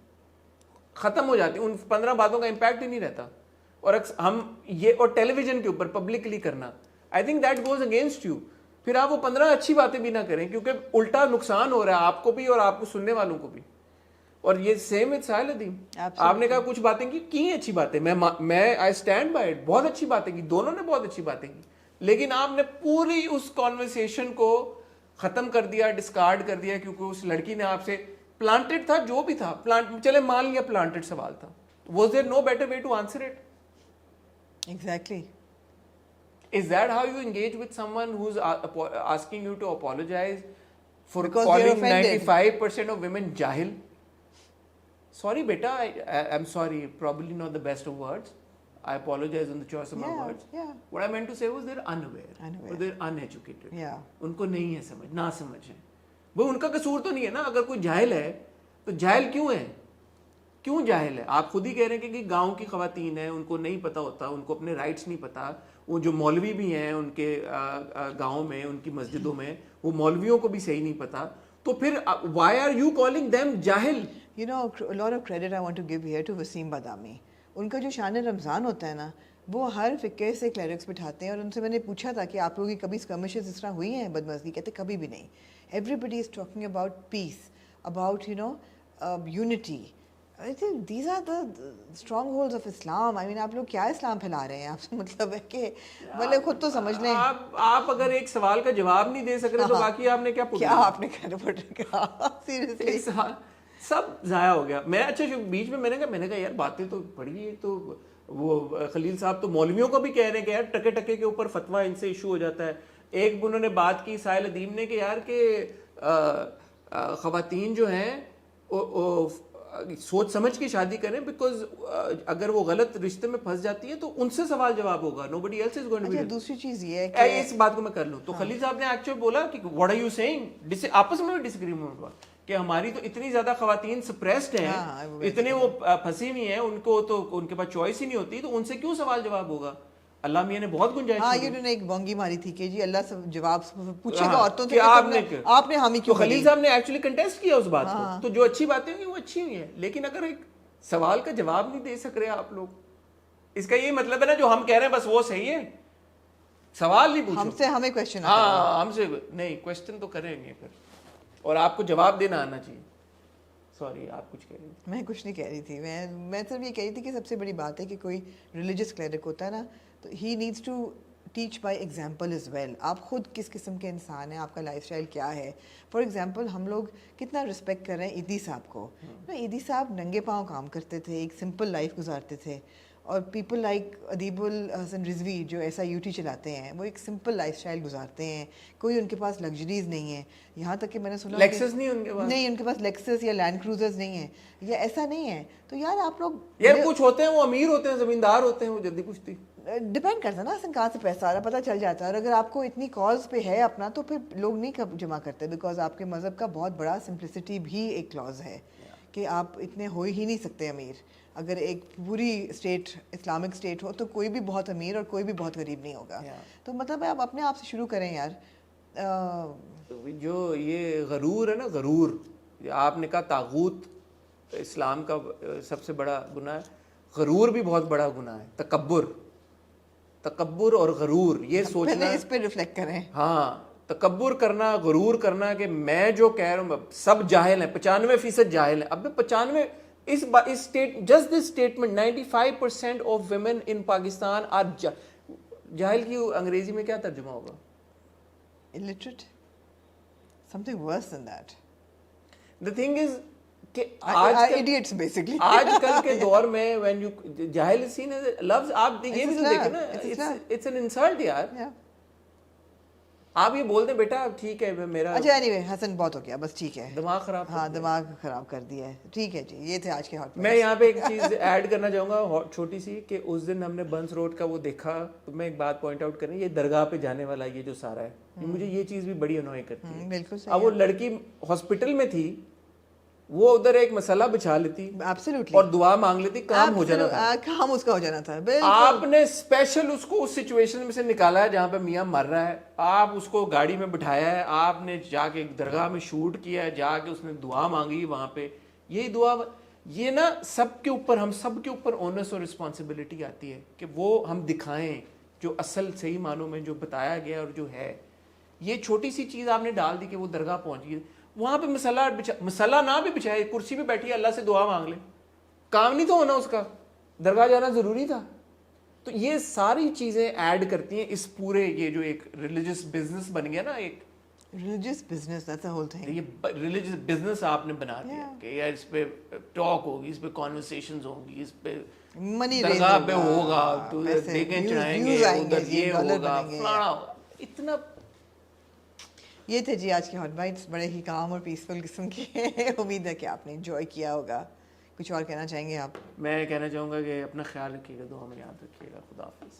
ختم ہو جاتی ہیں, ان 15 باتوں کا امپیکٹ ہی نہیں رہتا. اور ہم یہ, اور ٹیلی ویژن کے اوپر پبلکلی کرنا, I think that goes against you. پھر آپ وہ 15 اچھی باتیں بھی نہ کریں, کیونکہ الٹا نقصان ہو رہا ہے آپ کو بھی اور آپ کو سننے والوں کو بھی. اور یہ سیم وتھ ساحل ادیم, آپ نے کہا کچھ باتیں کی اچھی باتیں, میں آئی اسٹینڈ بائی اٹ, بہت اچھی باتیں کی, دونوں نے بہت اچھی باتیں کی, لیکن آپ نے پوری اس کانورسیشن کو ختم کر دیا, ڈسکارڈ کر دیا, کیونکہ اس لڑکی نے آپ سے پلانٹڈ تھا, جو بھی تھا چلے مان لیا پلانٹڈ سوال تھا, was there no better way to answer it? Exactly. Is that how you engage with someone who's asking you to apologize for Because calling 95% of women jahil? Sorry beta, I'm sorry, probably not the best of words. I apologize on the choice of my words. Yeah. What I meant to say was they're unaware. Or they're uneducated. Yeah. ان کو نہیں ہے سمجھ, نہ سمجھ ہے. وہ ان کا قصور تو نہیں ہے نا. اگر کوئی جاہل ہے تو جاہل کیوں ہے؟ کیوں جاہل ہے؟ آپ خود ہی کہہ رہے ہیں کہ گاؤں کی خواتین ہیں, ان کو نہیں پتا ہوتا, ان کو اپنے رائٹس نہیں پتا. وہ جو مولوی بھی ہیں ان کے گاؤں میں, ان کی مسجدوں میں, وہ مولویوں کو بھی صحیح نہیں پتا. تو پھر why are you calling them جاہل؟ You know, a lot of credit I want to give here to Wasim بادامی. ان کا جو شان رمضان ہوتا ہے نا, وہ ہر فقہ سے کلیرکس بٹھاتے ہیں, اور ان سے میں نے پوچھا تھا کہ آپ لوگوں کی کبھی اسکرمشز اس طرح ہوئی ہیں بدمزگی؟ کہتے کبھی بھی نہیں. Everybody is talking about peace, about unity. I think these are the strongholds of Islam. I mean, آپ لوگ کیا اسلام پھیلا رہے ہیں؟ آپ سے مطلب ہے کہ مطلب خود تو سمجھ لیں. آپ اگر ایک سوال کا جواب نہیں دے سک رہے تو باقی آپ نے کیا آپ نے کہا سیریسلی سب ضائع ہو گیا. میں اچھا بیچ میں میں نے کہا یار باتیں تو پڑھی ہے, تو وہ خلیل صاحب تو مولویوں کو بھی کہہ رہے ہیں کہ یار ٹکے ٹکے کے اوپر فتویٰ ان سے ایشو ہو جاتا ہے. ایک انہوں نے بات کی سائل ادیم نے کہ یار کہ خواتین جو ہیں سوچ سمجھ کے شادی کریں بیکاز اگر وہ غلط رشتے میں پھنس جاتی ہے تو ان سے سوال جواب ہوگا, nobody else is going to be. دوسری چیز یہ ہے کہ اس بات کو میں کر لوں تو خلیل صاحب نے ایکچولی بولا کہ what are you saying, آپس میں ڈس ایگریمنٹ ہوا کہ ہماری تو اتنی زیادہ خواتین سپریسڈ ہیں, اتنے وہ پھنسی ہوئی ہیں, ان کو تو ان کے پاس چوائس ہی نہیں ہوتی, تو ان سے کیوں سوال جواب ہوگا. اللہ میاں نے بہت گنجائش ہاں, یہ انہوں نے ایک بونگی ماری تھی کہ جی اللہ سے جواب پوچھے گا عورتوں سے کہ آپ نے ہمیں کیوں. خلیل صاحب نے ایکچولی کنٹیسٹ کیا اس بات کو, تو جو اچھی باتیں ہیں وہ اچھی ہوئی ہیں, لیکن اگر ایک سوال کا جواب نہیں دے سک رہے آپ لوگ, اس کا یہ مطلب ہے نا جو ہم کہہ رہے ہیں بس وہ صحیح ہے, سوال نہیں پوچھو ہم سے, ہمیں کوشچن. ہاں ہم سے نہیں, کوشچن تو کریں گے پھر, اور آپ کو جواب دینا آنا چاہیے. سوری آپ کچھ کہہ رہی تھی. میں کچھ نہیں کہہ رہی تھی, میں صرف یہ کہہ رہی تھی کہ سب سے بڑی بات ہے کہ کوئی ریلیجس کلرک ہوتا ہے نا تو he needs to teach by example as well. آپ خود کس قسم کے انسان ہیں, آپ کا لائف اسٹائل کیا ہے. فار ایگزامپل ہم لوگ کتنا رسپیکٹ کر رہے ہیں ایدی صاحب کو. ایدی صاحب ننگے پاؤں کام کرتے تھے, ایک سمپل لائف گزارتے تھے, اور پیپل لائک ادیب الحسن رضوی جو ایسا یوٹی چلاتے ہیں وہ ایک سمپل لائف اسٹائل گزارتے ہیں, کوئی ان کے پاس لگژریز نہیں ہے. یہاں تک کہ میں نے سنا لیکسس نہیں ان کے پاس, نہیں ان کے پاس لیکسس یا لینڈ کروزرز نہیں ہیں, یا ایسا نہیں ہے. تو یار آپ لوگ یار کچھ ہوتے ہیں وہ امیر ہوتے ہیں, زمیندار ہوتے ہیں, وہ جلدی کچھ ڈپینڈ کرتا ہے نا اصل کہاں سے پیسہ آ رہا ہے, پتہ چل جاتا ہے. اور اگر آپ کو اتنی کاز پہ ہے اپنا تو پھر لوگ نہیں جمع کرتے, بیکاز آپ کے مذہب کا بہت بڑا سمپلسٹی بھی ایک کلاز ہے کہ آپ اتنے ہو ہی نہیں سکتے امیر. اگر ایک پوری اسٹیٹ اسلامک اسٹیٹ ہو تو کوئی بھی بہت امیر اور کوئی بھی بہت غریب نہیں ہوگا. تو مطلب آپ اپنے آپ سے شروع کریں یار. جو یہ غرور ہے نا, غرور, آپ نے کہا طاغوت اسلام کا سب سے بڑا گناہ ہے, غرور بھی بہت بڑا گناہ ہے. تکبر اور غرور, یہ سوچنا اس پہ ریفلیکٹ کریں. ہاں, تکبر کرنا, غرور کرنا کہ میں جو کہہ رہا ہوں سب جاہل ہیں, 95% جاہل ہیں. اب 95 اس state just this statement 95% of women in Pakistan are جاہل. کی انگریزی میں کیا ترجمہ ہوگا؟ illiterate, something worse than that. The thing is کہ idiots basically. آج کل کے دور میں when you جاہل سین لفظ, آپ یہ بھی تو دیکھیں نا, it's an insult یار. آپ یہ بول دیں بیٹا ٹھیک ہے میرا. اچھا اینی حسن بہت ہو گیا بس, ٹھیک ہے, دماغ خراب, ہاں دماغ خراب کر دیا ہے. ٹھیک ہے جی, یہ تھے آج کے ہاٹ. میں یہاں پہ ایک چیز ایڈ کرنا چاہوں گا چھوٹی سی, کہ اس دن ہم نے بنس روڈ کا وہ دیکھا, تو میں ایک بات پوائنٹ آؤٹ کریں, یہ درگاہ پہ جانے والا یہ جو سارا ہے, مجھے یہ چیز بھی بڑی انوائے کرتی ہے. بالکل. اب وہ لڑکی ہاسپٹل میں تھی, وہ ادھر ایک مسئلہ بچھا لیتی ایبسلیوٹلی اور دعا مانگ لیتی, کام ہو جانا تھا, کام اس کا ہو جانا تھا. آپ نے اسپیشل اس کو اس سچویشن میں سے نکالا ہے جہاں پہ میاں مر رہا ہے, آپ اس کو گاڑی میں بٹھایا ہے, آپ نے جا کے درگاہ میں شوٹ کیا ہے, جا کے اس نے دعا مانگی وہاں پہ. یہی دعا, یہ نا سب کے اوپر, ہم سب کے اوپر اونس اور رسپانسبلٹی آتی ہے کہ وہ ہم دکھائیں جو اصل صحیح معنوں میں جو بتایا گیا اور جو ہے. یہ چھوٹی سی چیز آپ نے ڈال دی کہ وہ درگاہ پہنچ گئی, وہاں پہ مسئلہ نہ بھی بچھائے, کرسی پہ بیٹھی اللہ سے دعا مانگ لے, کام نہیں تو ہونا اس کا, درگاہ جانا ضروری تھا. تو یہ ساری چیزیں ایڈ کرتی ہیں اس پورے, یہ جو ایک ریلیجس بزنس بن گیا نا, ایک religious business, that's a whole thing. یہ ریلیجس بزنس آپ نے بنا دیا کہ یار اس پہ ٹاک ہوگی, اس پہ کانورسیشنز ہوں گی, اس پہ منی درگاہ پہ ہوگا, تو دیکھیں چڑھائیں گے, ادھر یہ ہوگا, فلانا ہوگا, اتنا. یہ تھے جی آج کے ہاٹ بائٹس, بڑے ہی کام اور پیسفل قسم کے. امید ہے کہ آپ نے انجوائے کیا ہوگا. کچھ اور کہنا چاہیں گے آپ؟ میں کہنا چاہوں گا کہ اپنا خیال رکھیے گا, دعا میں یاد رکھیے گا. خدا حافظ.